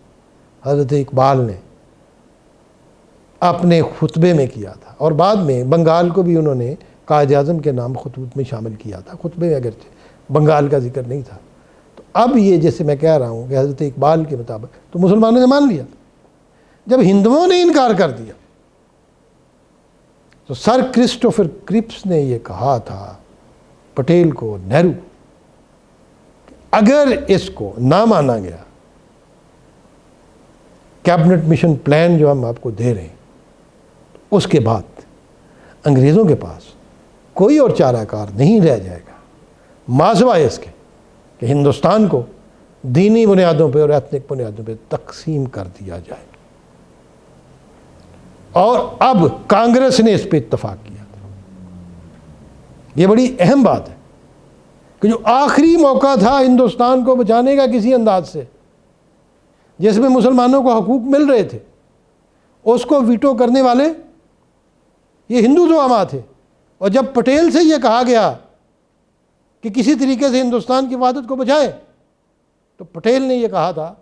حضرت اقبال نے اپنے خطبے میں کیا تھا، اور بعد میں بنگال کو بھی انہوں نے قائد اعظم کے نام خطوط میں شامل کیا تھا. خطبے میں اگرچہ بنگال کا ذکر نہیں تھا. تو اب یہ جیسے میں کہہ رہا ہوں کہ حضرت اقبال کے مطابق تو مسلمانوں نے مان لیا. جب ہندوؤں نے انکار کر دیا تو سر کرسٹوفر کرپس نے یہ کہا تھا پٹیل کو، نہرو، اگر اس کو نہ مانا گیا کیبنٹ مشن پلان جو ہم آپ کو دے رہے ہیں، اس کے بعد انگریزوں کے پاس کوئی اور چارہ کار نہیں رہ جائے گا ماسوائے اس کے کہ ہندوستان کو دینی بنیادوں پہ اور ایتھنک بنیادوں پہ تقسیم کر دیا جائے. اور اب کانگریس نے اس پہ اتفاق کیا تھا. یہ بڑی اہم بات ہے کہ جو آخری موقع تھا ہندوستان کو بچانے کا کسی انداز سے، جس میں مسلمانوں کو حقوق مل رہے تھے، اس کو ویٹو کرنے والے یہ ہندو زعماء تھے. اور جب پٹیل سے یہ کہا گیا کہ کسی طریقے سے ہندوستان کی وحدت کو بچائیں، تو پٹیل نے یہ کہا تھا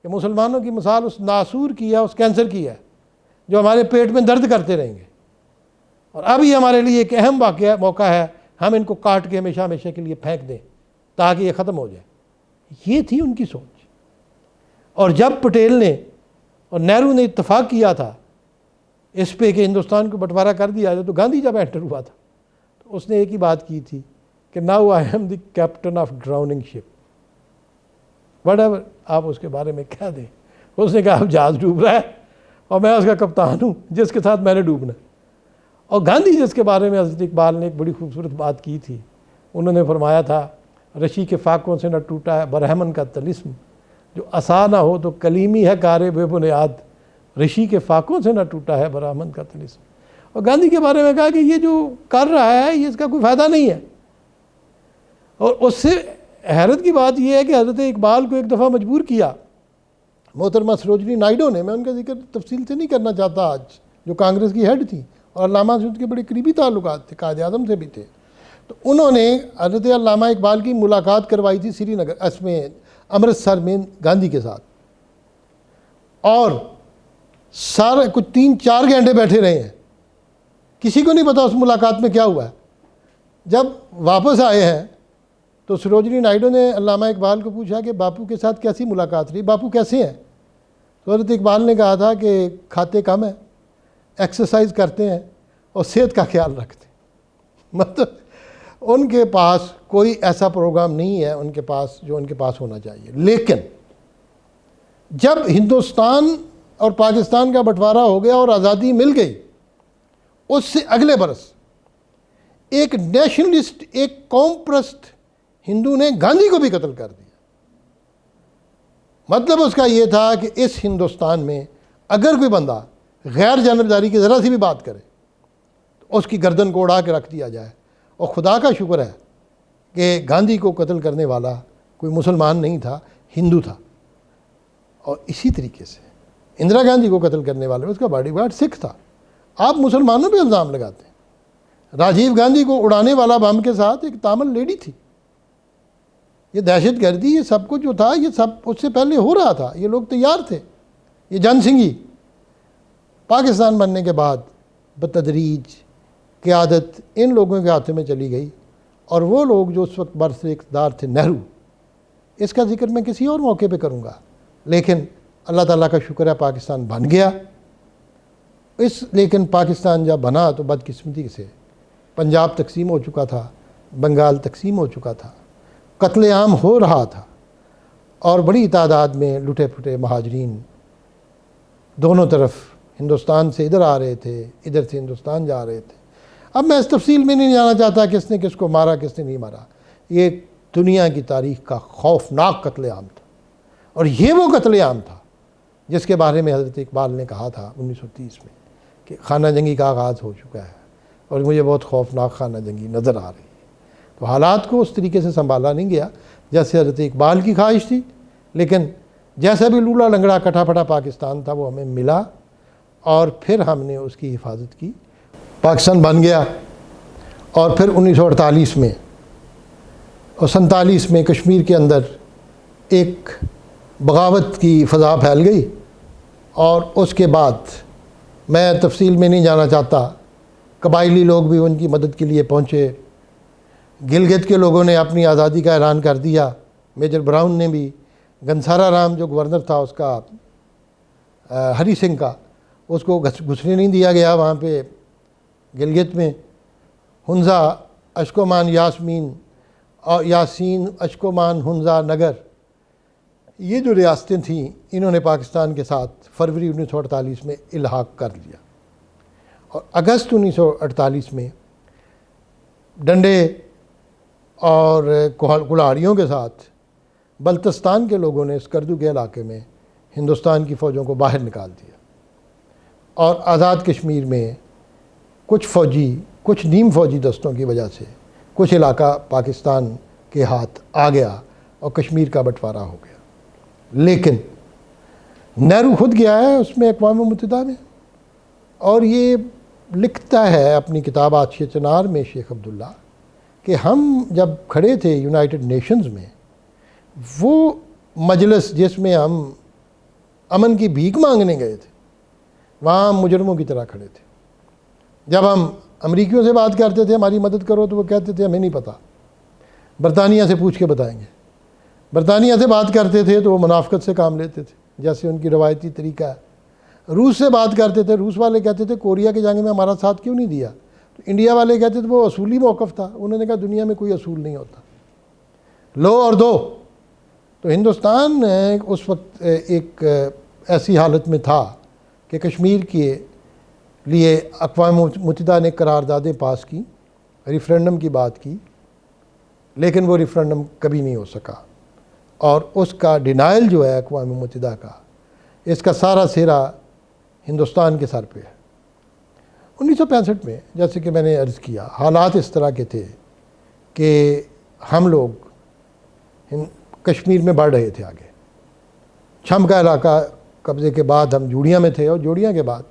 کہ مسلمانوں کی مثال اس ناسور کی ہے، اس کینسر کی ہے جو ہمارے پیٹ میں درد کرتے رہیں گے، اور اب یہ ہمارے لیے ایک اہم موقع ہے، ہم ان کو کاٹ کے ہمیشہ ہمیشہ کے لیے پھینک دیں تاکہ یہ ختم ہو جائے. یہ تھی ان کی سوچ. اور جب پٹیل نے اور نہرو نے اتفاق کیا تھا اس پہ کہ ہندوستان کو بٹوارا کر دیا جائے، تو گاندھی جب انٹر ہوا تھا تو اس نے ایک ہی بات کی تھی کہ now I am the captain of drowning ship, whatever آپ اس کے بارے میں کہہ دیں. اس نے کہا اب جہاز ڈوب رہا ہے اور میں اس کا کپتان ہوں جس کے ساتھ میں نے ڈوبنا. اور گاندھی جس کے بارے میں حضرت اقبال نے ایک بڑی خوبصورت بات کی تھی، انہوں نے فرمایا تھا رشی کے فاقوں سے نہ ٹوٹا ہے برہمن کا طلسم، جو عصا نہ ہو تو کلیمی ہے کار بے بنیاد، رشی کے فاقوں سے نہ ٹوٹا ہے برہمن کا طلسم. اور گاندھی کے بارے میں کہا کہ یہ جو کر رہا ہے یہ اس کا کوئی فائدہ نہیں ہے. اور اس سے حیرت کی بات یہ ہے کہ حضرت اقبال کو ایک دفعہ مجبور کیا محترمہ سروجنی نائیڈو نے، میں ان کا ذکر تفصیل سے نہیں کرنا چاہتا آج، جو کانگریس کی ہیڈ تھی اور علامہ سے ان کے بڑے قریبی تعلقات تھے، قائد اعظم سے بھی تھے. تو انہوں نے حضرت علامہ اقبال کی ملاقات کروائی تھی سری نگر، اس میں امرتسر میں گاندھی کے ساتھ، اور سارے کچھ 3-4 گھنٹے بیٹھے رہے ہیں. کسی کو نہیں پتا اس ملاقات میں کیا ہوا ہے. جب واپس آئے ہیں تو سروجنی نائیڈو نے علامہ اقبال کو پوچھا کہ باپو کے ساتھ کیسی ملاقات رہی، باپو کیسے ہیں؟ تو حضرت اقبال نے کہا تھا کہ کھاتے کم ہیں، ایکسرسائز کرتے ہیں اور صحت کا خیال رکھتے ہیں. مطلب ان کے پاس کوئی ایسا پروگرام نہیں ہے ان کے پاس جو ان کے پاس ہونا چاہیے. لیکن جب ہندوستان اور پاکستان کا بٹوارا ہو گیا اور آزادی مل گئی، اس سے اگلے برس ایک نیشنلسٹ، ایک قوم پرست ہندو نے گاندھی کو بھی قتل کر دیا. مطلب اس کا یہ تھا کہ اس ہندوستان میں اگر کوئی بندہ غیر جانبداری کی ذرا سی بھی بات کرے تو اس کی گردن کو اڑا کے رکھ دیا جائے. اور خدا کا شکر ہے کہ گاندھی کو قتل کرنے والا کوئی مسلمان نہیں تھا، ہندو تھا. اور اسی طریقے سے اندرا گاندھی کو قتل کرنے والا اس کا باڈی گارڈ سکھ تھا. آپ مسلمانوں پہ الزام لگاتے ہیں. راجیو گاندھی کو اڑانے والا بم کے ساتھ ایک تامل لیڈی تھی. یہ دہشت گردی، یہ سب کچھ جو تھا یہ سب اس سے پہلے ہو رہا تھا. یہ لوگ تیار تھے. یہ جن سنگھی پاکستان بننے کے بعد بتدریج قیادت ان لوگوں کے ہاتھوں میں چلی گئی، اور وہ لوگ جو اس وقت برسر اقتدار تھے، نہرو، اس کا ذکر میں کسی اور موقع پہ کروں گا، لیکن اللہ تعالیٰ کا شکر ہے پاکستان بن گیا۔ لیکن پاکستان جب بنا تو بدقسمتی سے پنجاب تقسیم ہو چکا تھا، بنگال تقسیم ہو چکا تھا، قتل عام ہو رہا تھا، اور بڑی تعداد میں لٹے پھٹے مہاجرین دونوں طرف ہندوستان سے ادھر آ رہے تھے، ادھر سے ہندوستان جا رہے تھے۔ اب میں اس تفصیل میں نہیں جانا چاہتا کس نے کس کو مارا کس نے نہیں مارا، یہ دنیا کی تاریخ کا خوفناک قتل عام تھا، اور یہ وہ قتل عام تھا جس کے بارے میں حضرت اقبال نے کہا تھا 1930 میں کہ خانہ جنگی کا آغاز ہو چکا ہے، اور مجھے بہت خوفناک خانہ جنگی نظر آ رہی ہے۔ تو حالات کو اس طریقے سے سنبھالا نہیں گیا جیسے حضرت اقبال کی خواہش تھی، لیکن جیسا بھی لولا لنگڑا کٹا پھٹا پاکستان تھا وہ ہمیں ملا، اور پھر ہم نے اس کی حفاظت کی۔ پاکستان بن گیا، اور پھر 1948 میں اور 47 میں کشمیر کے اندر ایک بغاوت کی فضا پھیل گئی، اور اس کے بعد میں تفصیل میں نہیں جانا چاہتا، قبائلی لوگ بھی ان کی مدد کے لیے پہنچے، گلگت کے لوگوں نے اپنی آزادی کا اعلان کر دیا، میجر براؤن نے بھی، گنسارا رام جو گورنر تھا اس کا ہری سنگھ کا، اس کو گھسنے نہیں دیا گیا وہاں پہ گلگت میں۔ ہنزا اشکومان یاسین اشکومان ہنزا نگر، یہ جو ریاستیں تھیں انہوں نے پاکستان کے ساتھ فروری 1948 میں الحاق کر لیا، اور اگست 1948 میں ڈنڈے اور کلاڑیوں کے ساتھ بلتستان کے لوگوں نے اسکردو کے علاقے میں ہندوستان کی فوجوں کو باہر نکال دیا، اور آزاد کشمیر میں کچھ نیم فوجی دستوں کی وجہ سے کچھ علاقہ پاکستان کے ہاتھ آ گیا اور کشمیر کا بٹوارہ ہو گیا۔ لیکن نہرو خود گیا ہے اس میں اقوام متحدہ میں، اور یہ لکھتا ہے اپنی کتاب آتشِ چنار میں شیخ عبداللہ کہ ہم جب کھڑے تھے یونائٹڈ نیشنز میں، وہ مجلس جس میں ہم امن کی بھیک مانگنے گئے تھے وہاں ہم مجرموں کی طرح کھڑے تھے۔ جب ہم امریکیوں سے بات کرتے تھے ہماری مدد کرو تو وہ کہتے تھے ہمیں نہیں پتہ، برطانیہ سے پوچھ کے بتائیں گے۔ برطانیہ سے بات کرتے تھے تو وہ منافقت سے کام لیتے تھے جیسے ان کی روایتی طریقہ ہے۔ روس سے بات کرتے تھے، روس والے کہتے تھے کوریا کی جنگ میں ہمارا ساتھ کیوں نہیں دیا، تو انڈیا والے کہتے تھے وہ اصولی موقف تھا، انہوں نے کہا دنیا میں کوئی اصول نہیں ہوتا، لو اور دو۔ تو ہندوستان اس وقت ایک ایسی حالت میں تھا کہ کشمیر کے لیے اقوام متحدہ نے قراردادیں پاس کی، ریفرینڈم کی بات کی، لیکن وہ ریفرینڈم کبھی نہیں ہو سکا، اور اس کا ڈینائل جو ہے اقوام متحدہ کا، اس کا سارا سہرا ہندوستان کے سر پہ ہے۔ 1965 میں جیسے کہ میں نے عرض کیا حالات اس طرح کے تھے کہ ہم لوگ کشمیر میں بڑھ رہے تھے آگے۔ چھم کا علاقہ قبضے کے بعد ہم جوڑیاں میں تھے، اور جوڑیاں کے بعد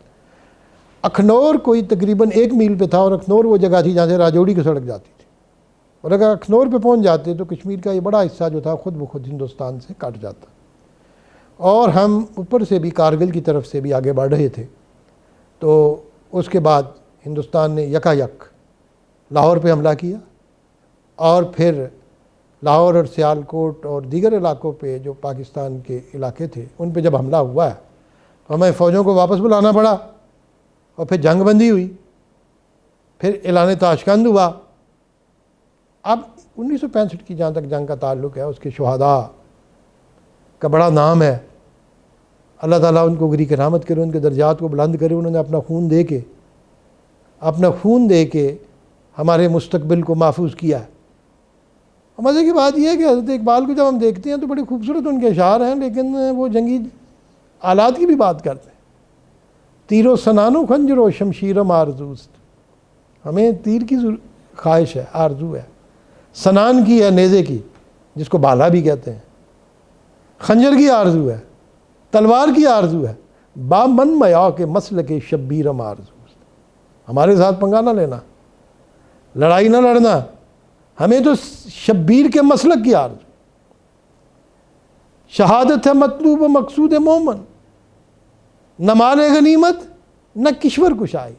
اکھنور کوئی تقریباً 1 میل پہ تھا، اور اکھنور وہ جگہ تھی جہاں سے راجوڑی کی سڑک جاتی تھی، اور اگر اکھنور پہ پہنچ جاتے تو کشمیر کا یہ بڑا حصہ جو تھا خود بخود ہندوستان سے کٹ جاتا، اور ہم اوپر سے بھی کارگل کی طرف سے بھی آگے بڑھ رہے تھے۔ تو اس کے بعد ہندوستان نے یک لاہور پہ حملہ کیا، اور پھر لاہور اور سیالکوٹ اور دیگر علاقوں پہ جو پاکستان کے علاقے تھے ان پہ جب حملہ ہوا ہے تو ہمیں فوجوں کو واپس بلانا پڑا، اور پھر جنگ بندی ہوئی، پھر اعلان تاشقند ہوا۔ اب 1965 کی جہاں تک جنگ کا تعلق ہے اس کے شہداء کا بڑا نام ہے، اللہ تعالیٰ ان کو گری کرامت کرے، ان کے درجات کو بلند کرے۔ انہوں نے اپنا خون دے کے ہمارے مستقبل کو محفوظ کیا ہے۔ مزے کی بات یہ ہے کہ حضرت اقبال کو جب ہم دیکھتے ہیں تو بڑے خوبصورت ان کے اشعار ہیں، لیکن وہ جنگی آلات کی بھی بات کرتے ہیں۔ تیر و سنان و خنجر و شمشیرم آرزوست، ہمیں تیر کی خواہش ہے، آرزو ہے، سنان کی ہے نیزے کی جس کو بالا بھی کہتے ہیں، خنجر کی آرزو ہے، تلوار کی آرزو ہے، با من میا کے مسلک شبیرم آرزوست، ہمارے ساتھ پنگا نہ لینا، لڑائی نہ لڑنا، ہمیں تو شبیر کے مسلک کی آرزو، شہادت ہے مطلوب و مقصود مومن، نہ مال غنیمت نہ کشور کشائی،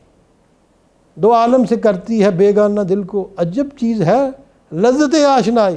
دو عالم سے کرتی ہے بیگانہ دل کو عجب چیز ہے لذت آشنائی۔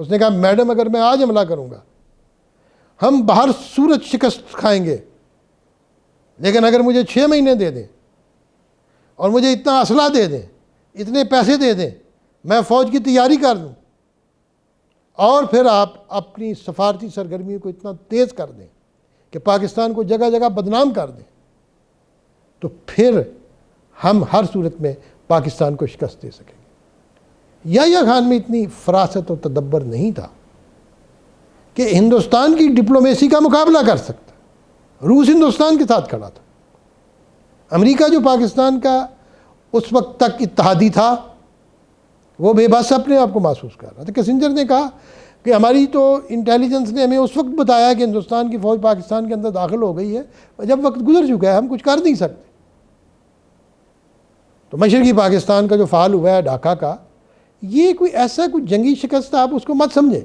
اس نے کہا میڈم اگر میں آج حملہ کروں گا ہم باہر صورت شکست کھائیں گے، لیکن اگر مجھے 6 مہینے دے دیں اور مجھے اتنا اسلحہ دے دیں، اتنے پیسے دے دیں، میں فوج کی تیاری کر دوں اور پھر آپ اپنی سفارتی سرگرمیوں کو اتنا تیز کر دیں کہ پاکستان کو جگہ جگہ بدنام کر دیں، تو پھر ہم ہر صورت میں پاکستان کو شکست دے سکیں گے۔ یحییٰ خان میں اتنی فراست و تدبر نہیں تھا کہ ہندوستان کی ڈپلومیسی کا مقابلہ کر سکتا۔ روس ہندوستان کے ساتھ کھڑا تھا، امریکہ جو پاکستان کا اس وقت تک اتحادی تھا وہ بے بس اپنے آپ کو محسوس کر رہا تھا۔ کسنجر نے کہا کہ ہماری تو انٹیلیجنس نے ہمیں اس وقت بتایا کہ ہندوستان کی فوج پاکستان کے اندر داخل ہو گئی ہے، جب وقت گزر چکا ہے ہم کچھ کر نہیں سکتے۔ تو مشرقی پاکستان کا جو فعال ہوا ہے ڈھاکہ کا، یہ کوئی ایسا کوئی جنگی شکست آپ اس کو مت سمجھیں،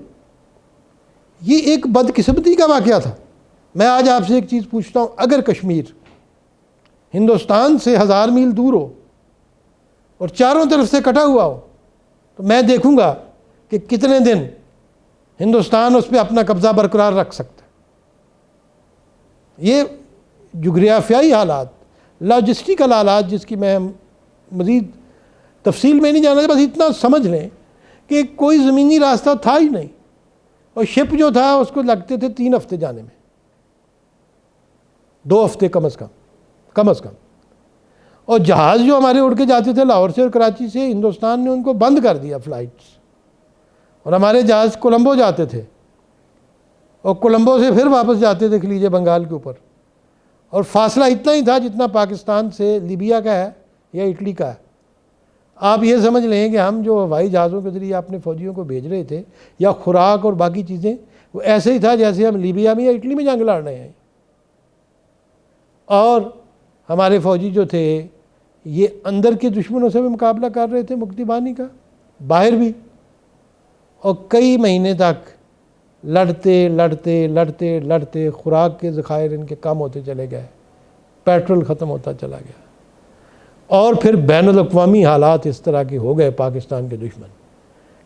یہ ایک بدقسمتی کا واقعہ تھا۔ میں آج آپ سے ایک چیز پوچھتا ہوں، اگر کشمیر ہندوستان سے 1000 میل دور ہو اور چاروں طرف سے کٹا ہوا ہو تو میں دیکھوں گا کہ کتنے دن ہندوستان اس پہ اپنا قبضہ برقرار رکھ سکتا ہے۔ یہ جغرافیائی حالات، لاجسٹیکل حالات، جس کی میں مزید تفصیل میں نہیں جانا، بس اتنا سمجھ لیں کہ کوئی زمینی راستہ تھا ہی نہیں، اور شپ جو تھا اس کو لگتے تھے 3 ہفتے جانے میں، 2 ہفتے کم از کم، اور جہاز جو ہمارے اڑ کے جاتے تھے لاہور سے اور کراچی سے، ہندوستان نے ان کو بند کر دیا فلائٹس، اور ہمارے جہاز کولمبو جاتے تھے اور کولمبو سے پھر واپس جاتے تھے خلیج بنگال کے اوپر، اور فاصلہ اتنا ہی تھا جتنا پاکستان سے لیبیا کا ہے یا اٹلی کا ہے۔ آپ یہ سمجھ لیں کہ ہم جو ہوائی جہازوں کے ذریعے اپنے فوجیوں کو بھیج رہے تھے یا خوراک اور باقی چیزیں، وہ ایسے ہی تھا جیسے ہم لیبیا میں یا اٹلی میں جنگ لڑ رہے ہیں، اور ہمارے فوجی جو تھے یہ اندر کے دشمنوں سے بھی مقابلہ کر رہے تھے مکتی بانی کا، باہر بھی، اور کئی مہینے تک لڑتے خوراک کے ذخائر ان کے کم ہوتے چلے گئے، پیٹرول ختم ہوتا چلا گیا، اور پھر بین الاقوامی حالات اس طرح کے ہو گئے پاکستان کے دشمن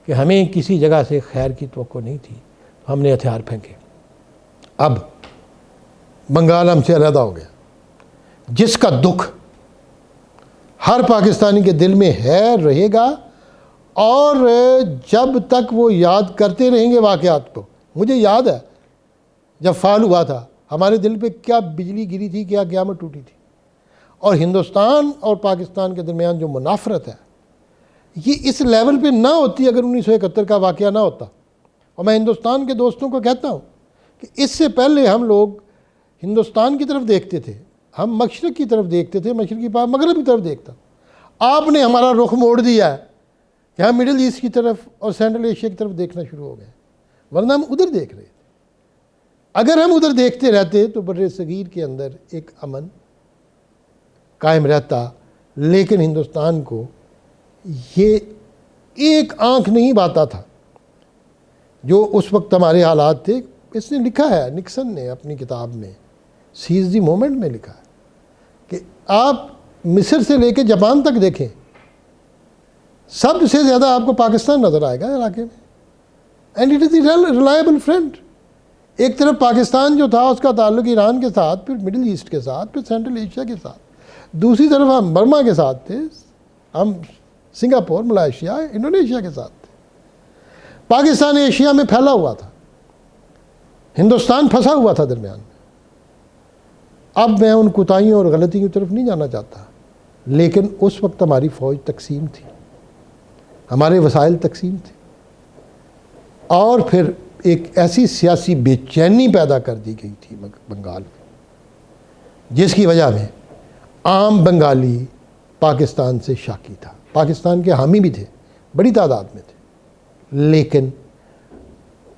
کہ ہمیں کسی جگہ سے خیر کی توقع نہیں تھی، ہم نے ہتھیار پھینکے۔ اب بنگال ہم سے علیحدہ ہو گیا، جس کا دکھ ہر پاکستانی کے دل میں ہے، رہے گا، اور جب تک وہ یاد کرتے رہیں گے واقعات کو۔ مجھے یاد ہے جب فال ہوا تھا ہمارے دل پہ کیا بجلی گری تھی، کیا قیامت ٹوٹی تھی، اور ہندوستان اور پاکستان کے درمیان جو منافرت ہے یہ اس لیول پہ نہ ہوتی اگر 1971 کا واقعہ نہ ہوتا۔ اور میں ہندوستان کے دوستوں کو کہتا ہوں کہ اس سے پہلے ہم لوگ ہندوستان کی طرف دیکھتے تھے، ہم مشرق کی طرف دیکھتے تھے، مشرقی مغرب کی طرف دیکھتا۔ آپ نے ہمارا رخ موڑ دیا ہے کہ ہم مڈل ایسٹ کی طرف اور سینٹرل ایشیا کی طرف دیکھنا شروع ہو گئے، ورنہ ہم ادھر دیکھ رہے تھے۔ اگر ہم ادھر دیکھتے رہتے تو بر صغیر کے اندر ایک امن قائم رہتا، لیکن ہندوستان کو یہ ایک آنکھ نہیں باتا تھا جو اس وقت ہمارے حالات تھے۔ اس نے لکھا ہے، نکسن نے اپنی کتاب میں سیز دی مومنٹ میں لکھا ہے کہ آپ مصر سے لے کے جاپان تک دیکھیں، سب سے زیادہ آپ کو پاکستان نظر آئے گا علاقے میں، and it is the reliable friend. ایک طرف پاکستان جو تھا اس کا تعلق ایران کے ساتھ، پھر مڈل ایسٹ کے ساتھ، پھر سینٹرل ایشیا کے ساتھ، دوسری طرف ہم برما کے ساتھ تھے، ہم سنگاپور، ملائیشیا، انڈونیشیا کے ساتھ تھے۔ پاکستان ایشیا میں پھیلا ہوا تھا، ہندوستان پھنسا ہوا تھا درمیان میں۔ اب میں ان کوتاہیوں اور غلطیوں کی طرف نہیں جانا چاہتا، لیکن اس وقت ہماری فوج تقسیم تھی، ہمارے وسائل تقسیم تھے، اور پھر ایک ایسی سیاسی بے چینی پیدا کر دی گئی تھی بنگال میں، جس کی وجہ میں عام بنگالی پاکستان سے شاکی تھا۔ پاکستان کے حامی بھی تھے، بڑی تعداد میں تھے، لیکن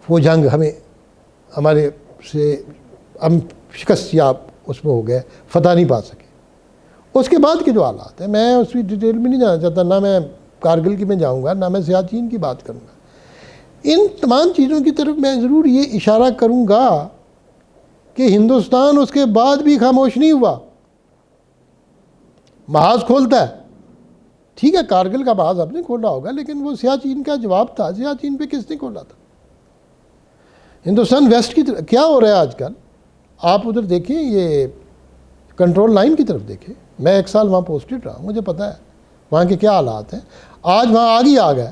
وہ جنگ ہمارے سے ہم شکست یاب اس میں ہو گئے، فتح نہیں پا سکے۔ اس کے بعد کے جو حالات ہیں، میں اس کی ڈیٹیل میں نہیں جانا چاہتا، نہ میں کارگل کی میں جاؤں گا، نہ میں سیاچین کی بات کروں گا۔ ان تمام چیزوں کی طرف میں ضرور یہ اشارہ کروں گا کہ ہندوستان اس کے بعد بھی خاموش نہیں ہوا، محاذ کھولتا ہے۔ ٹھیک ہے، کارگل کا محاذ آپ نے کھولا ہوگا، لیکن وہ سیاچین کا جواب تھا۔ سیاچین پہ کس نے کھولا تھا؟ ہندوستان ویسٹ کی طرف کیا ہو رہا ہے آج کل، آپ ادھر دیکھیں، یہ کنٹرول لائن کی طرف دیکھیں. میں 1 سال وہاں پوسٹڈ رہا ہوں، مجھے پتہ ہے وہاں کے کیا حالات ہیں. آج وہاں آگ ہی آ گئے،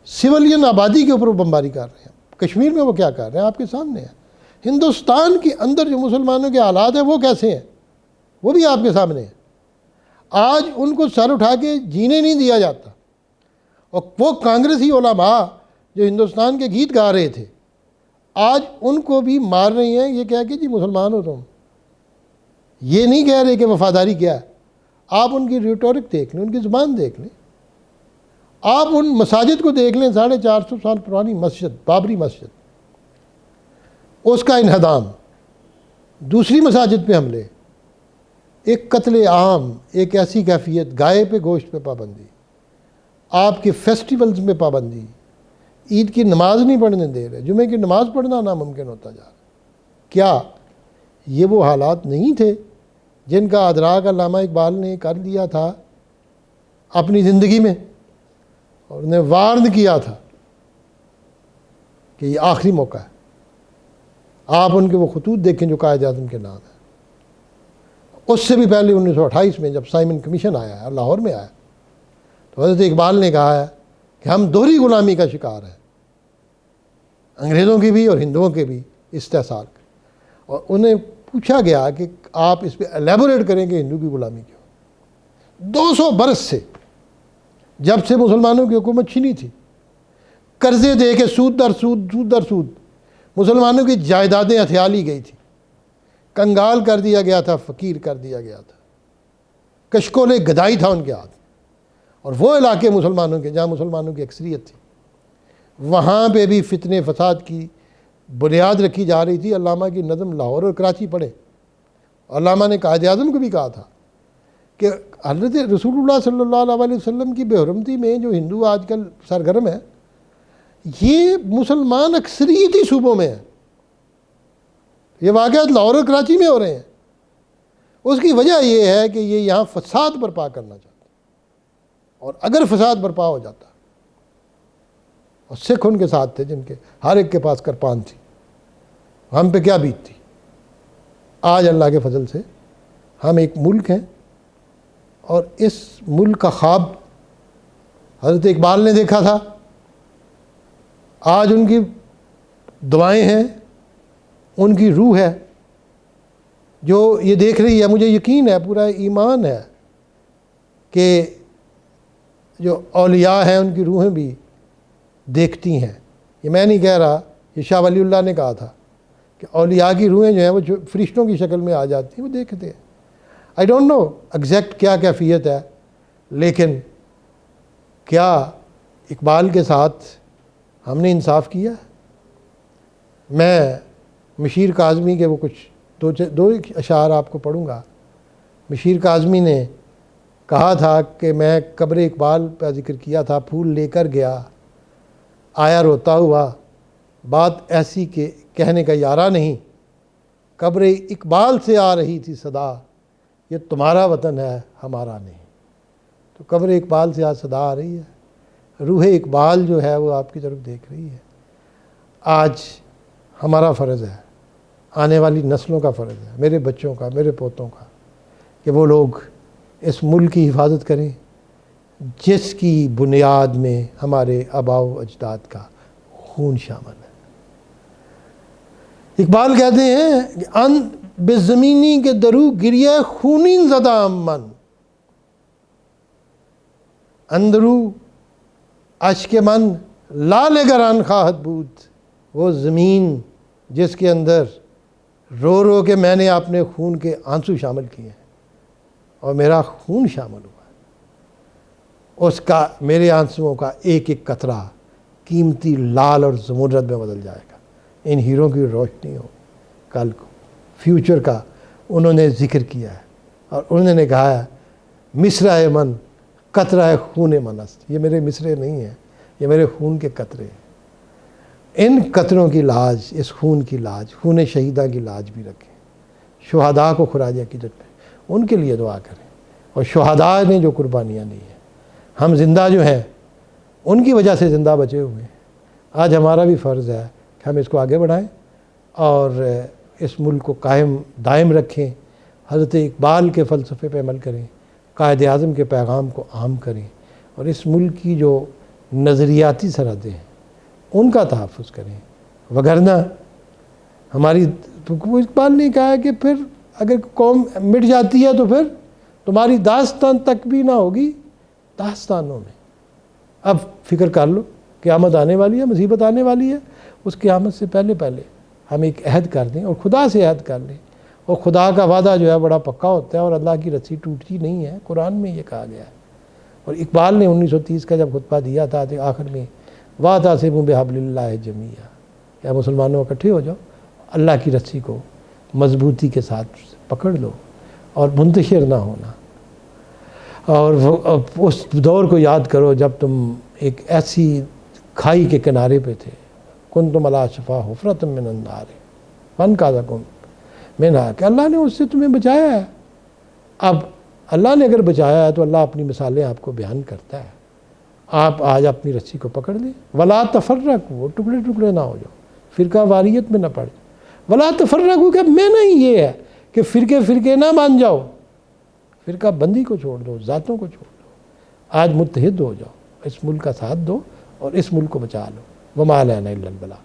سولین آبادی کے اوپر وہ بمباری کر رہے ہیں. کشمیر میں وہ کیا کر رہے ہیں آپ کے سامنے ہے. ہندوستان کے اندر جو مسلمانوں کے حالات ہیں وہ کیسے ہیں وہ بھی آپ کے سامنے ہیں. آج ان کو سر اٹھا کے جینے نہیں دیا جاتا. اور وہ کانگریسی علماء جو ہندوستان کے گیت گا رہے تھے آج ان کو بھی مار رہی ہیں. یہ کہہ کہ جی مسلمان ہو تم، یہ نہیں کہہ رہے کہ وفاداری کیا ہے. آپ ان کی ریٹورک دیکھ لیں، ان کی زبان دیکھ لیں. آپ ان مساجد کو دیکھ لیں، 450 سال پرانی مسجد، بابری مسجد، اس کا انہدام، دوسری مساجد پہ حملے، ایک قتل عام، ایک ایسی کیفیت، گائے پہ گوشت پہ پابندی، آپ کے فیسٹیولز میں پابندی، عید کی نماز نہیں پڑھنے دے رہے، جمعے کی نماز پڑھنا ناممکن ہوتا جا رہا. کیا یہ وہ حالات نہیں تھے جن کا ادراک علامہ اقبال نے کر لیا تھا اپنی زندگی میں، اور انہیں وارن کیا تھا کہ یہ آخری موقع ہے. آپ ان کے وہ خطوط دیکھیں جو قائد اعظم کے نام ہے. اس سے بھی پہلے 1928 میں جب سائمن کمیشن آیا ہے، لاہور میں آیا، تو حضرت اقبال نے کہا ہے کہ ہم دوہری غلامی کا شکار ہیں، انگریزوں کی بھی اور ہندوؤں کے بھی استحصال. اور انہیں پوچھا گیا کہ آپ اس پہ الیبوریٹ کریں کہ ہندو کی غلامی کیوں. 200 برس سے، جب سے مسلمانوں کی حکومت چھینی تھی، قرضے دے کے سود در سود مسلمانوں کی جائیدادیں ہتھیا لی گئی تھی، کنگال کر دیا گیا تھا، فقیر کر دیا گیا تھا، کشکول گدائی تھا ان کے ہاتھ. اور وہ علاقے مسلمانوں کے جہاں مسلمانوں کی اکثریت تھی، وہاں پہ بھی فتنے فساد کی بنیاد رکھی جا رہی تھی. علامہ کی نظم لاہور اور کراچی پڑھے. علامہ نے قائد اعظم کو بھی کہا تھا کہ حضرت رسول اللہ صلی اللہ علیہ وسلم کی بے حرمتی میں جو ہندو آج کل سرگرم ہے، یہ مسلمان اکثریتی صوبوں میں ہیں. یہ واقعات لاہور اور کراچی میں ہو رہے ہیں. اس کی وجہ یہ ہے کہ یہ یہاں فساد برپا کرنا چاہتے ہیں. اور اگر فساد برپا ہو جاتا، اور سکھ ان کے ساتھ تھے جن کے ہر ایک کے پاس کرپان تھی، ہم پہ کیا بیتتی. آج اللہ کے فضل سے ہم ایک ملک ہیں، اور اس ملک کا خواب حضرت اقبال نے دیکھا تھا. آج ان کی دعائیں ہیں، ان کی روح ہے جو یہ دیکھ رہی ہے. مجھے یقین ہے، پورا ایمان ہے کہ جو اولیاء ہیں ان کی روحیں بھی دیکھتی ہیں. یہ میں نہیں کہہ رہا، یہ شاہ ولی اللہ نے کہا تھا کہ اولیاء کی روحیں جو ہیں وہ فرشتوں کی شکل میں آ جاتی ہیں، وہ دیکھتے ہیں. آئی ڈونٹ نو ایگزیکٹ کیا کیفیت ہے، لیکن کیا اقبال کے ساتھ ہم نے انصاف کیا؟ میں مشیر کاظمی کے وہ کچھ دو اشعار آپ کو پڑھوں گا. مشیر کاظمی نے کہا تھا کہ میں قبر اقبال کا ذکر کیا تھا، پھول لے کر گیا آیا روتا ہوا، بات ایسی کہ کہنے کا یارہ نہیں، قبر اقبال سے آ رہی تھی صدا، یہ تمہارا وطن ہے ہمارا نہیں. تو قبر اقبال سے آج صدا آ رہی ہے، روح اقبال جو ہے وہ آپ کی طرف دیکھ رہی ہے. آج ہمارا فرض ہے، آنے والی نسلوں کا فرض ہے، میرے بچوں کا، میرے پوتوں کا، کہ وہ لوگ اس ملک کی حفاظت کریں جس کی بنیاد میں ہمارے آباء و اجداد کا خون شامل ہے. اقبال کہتے ہیں کہ ان بے زمینی کے درو گریہ خونین زدہ من، اندرو اشک من لال گران خواہد بود. وہ زمین جس کے اندر رو رو کے میں نے اپنے خون کے آنسو شامل کیے ہیں اور میرا خون شامل ہوا ہے، اس کا، میرے آنسوؤں کا ایک ایک قطرہ قیمتی لال اور زمرد میں بدل جائے گا. ان ہیروں کی روشنی ہو کل کو فیوچر کا انہوں نے ذکر کیا ہے، اور انہوں نے کہا ہے مصرع من قطرہ خون من است. یہ میرے مصرے نہیں ہیں، یہ میرے خون کے قطرے ہیں. ان قطروں کی لاج، اس خون کی لاج، خون شہیدہ کی لاج بھی رکھیں. شہداء کو خراج عقیدت میں ان کے لیے دعا کریں، اور شہداء نے جو قربانیاں دی ہیں، ہم زندہ جو ہیں ان کی وجہ سے زندہ بچے ہوئے ہیں. آج ہمارا بھی فرض ہے کہ ہم اس کو آگے بڑھائیں اور اس ملک کو قائم دائم رکھیں، حضرت اقبال کے فلسفے پہ عمل کریں، قائد اعظم کے پیغام کو عام کریں اور اس ملک کی جو نظریاتی سرحدیں ہیں ان کا تحفظ کریں۔ وگرنہ ہماری اقبال نے کہا ہے کہ پھر اگر قوم مٹ جاتی ہے تو پھر تمہاری داستان تک بھی نہ ہوگی داستانوں میں۔ اب فکر کر لو، قیامت آنے والی ہے، مصیبت آنے والی ہے، اس قیامت سے پہلے ہم ایک عہد کر دیں اور خدا سے عہد کر لیں، اور خدا کا وعدہ جو ہے بڑا پکا ہوتا ہے اور اللہ کی رسی ٹوٹتی نہیں ہے، قرآن میں یہ کہا گیا ہے۔ اور اقبال نے 1930 کا جب خطبہ دیا تھا تو آخر میں وَاعْتَصِمُوا بِحَبْلِ اللَّهِ جَمِيعًا، یا مسلمانوں اکٹھے ہو جاؤ، اللہ کی رسی کو مضبوطی کے ساتھ پکڑ لو اور منتشر نہ ہونا۔ اور اس دور کو یاد کرو جب تم ایک ایسی کھائی کے کنارے پہ تھے، کنتم علی شفا حفرۃ من النار فانقذکم منہا، کہ اللہ نے اس سے تمہیں بچایا ہے۔ اب اللہ نے اگر بچایا ہے تو اللہ اپنی مثالیں آپ کو بیان کرتا ہے۔ آپ آج اپنی رسی کو پکڑ لیں، ولا تفرقوا، ٹکڑے ٹکڑے نہ ہو جاؤ، فرقہ واریت میں نہ پڑ جاؤ۔ ولا تفرقوا کہ میں نہیں یہ ہے کہ فرقے نہ مان جاؤ، فرقہ بندی کو چھوڑ دو، ذاتوں کو چھوڑ دو، آج متحد ہو جاؤ، اس ملک کا ساتھ دو اور اس ملک کو بچا لو۔ وما علینا الا البلاغ۔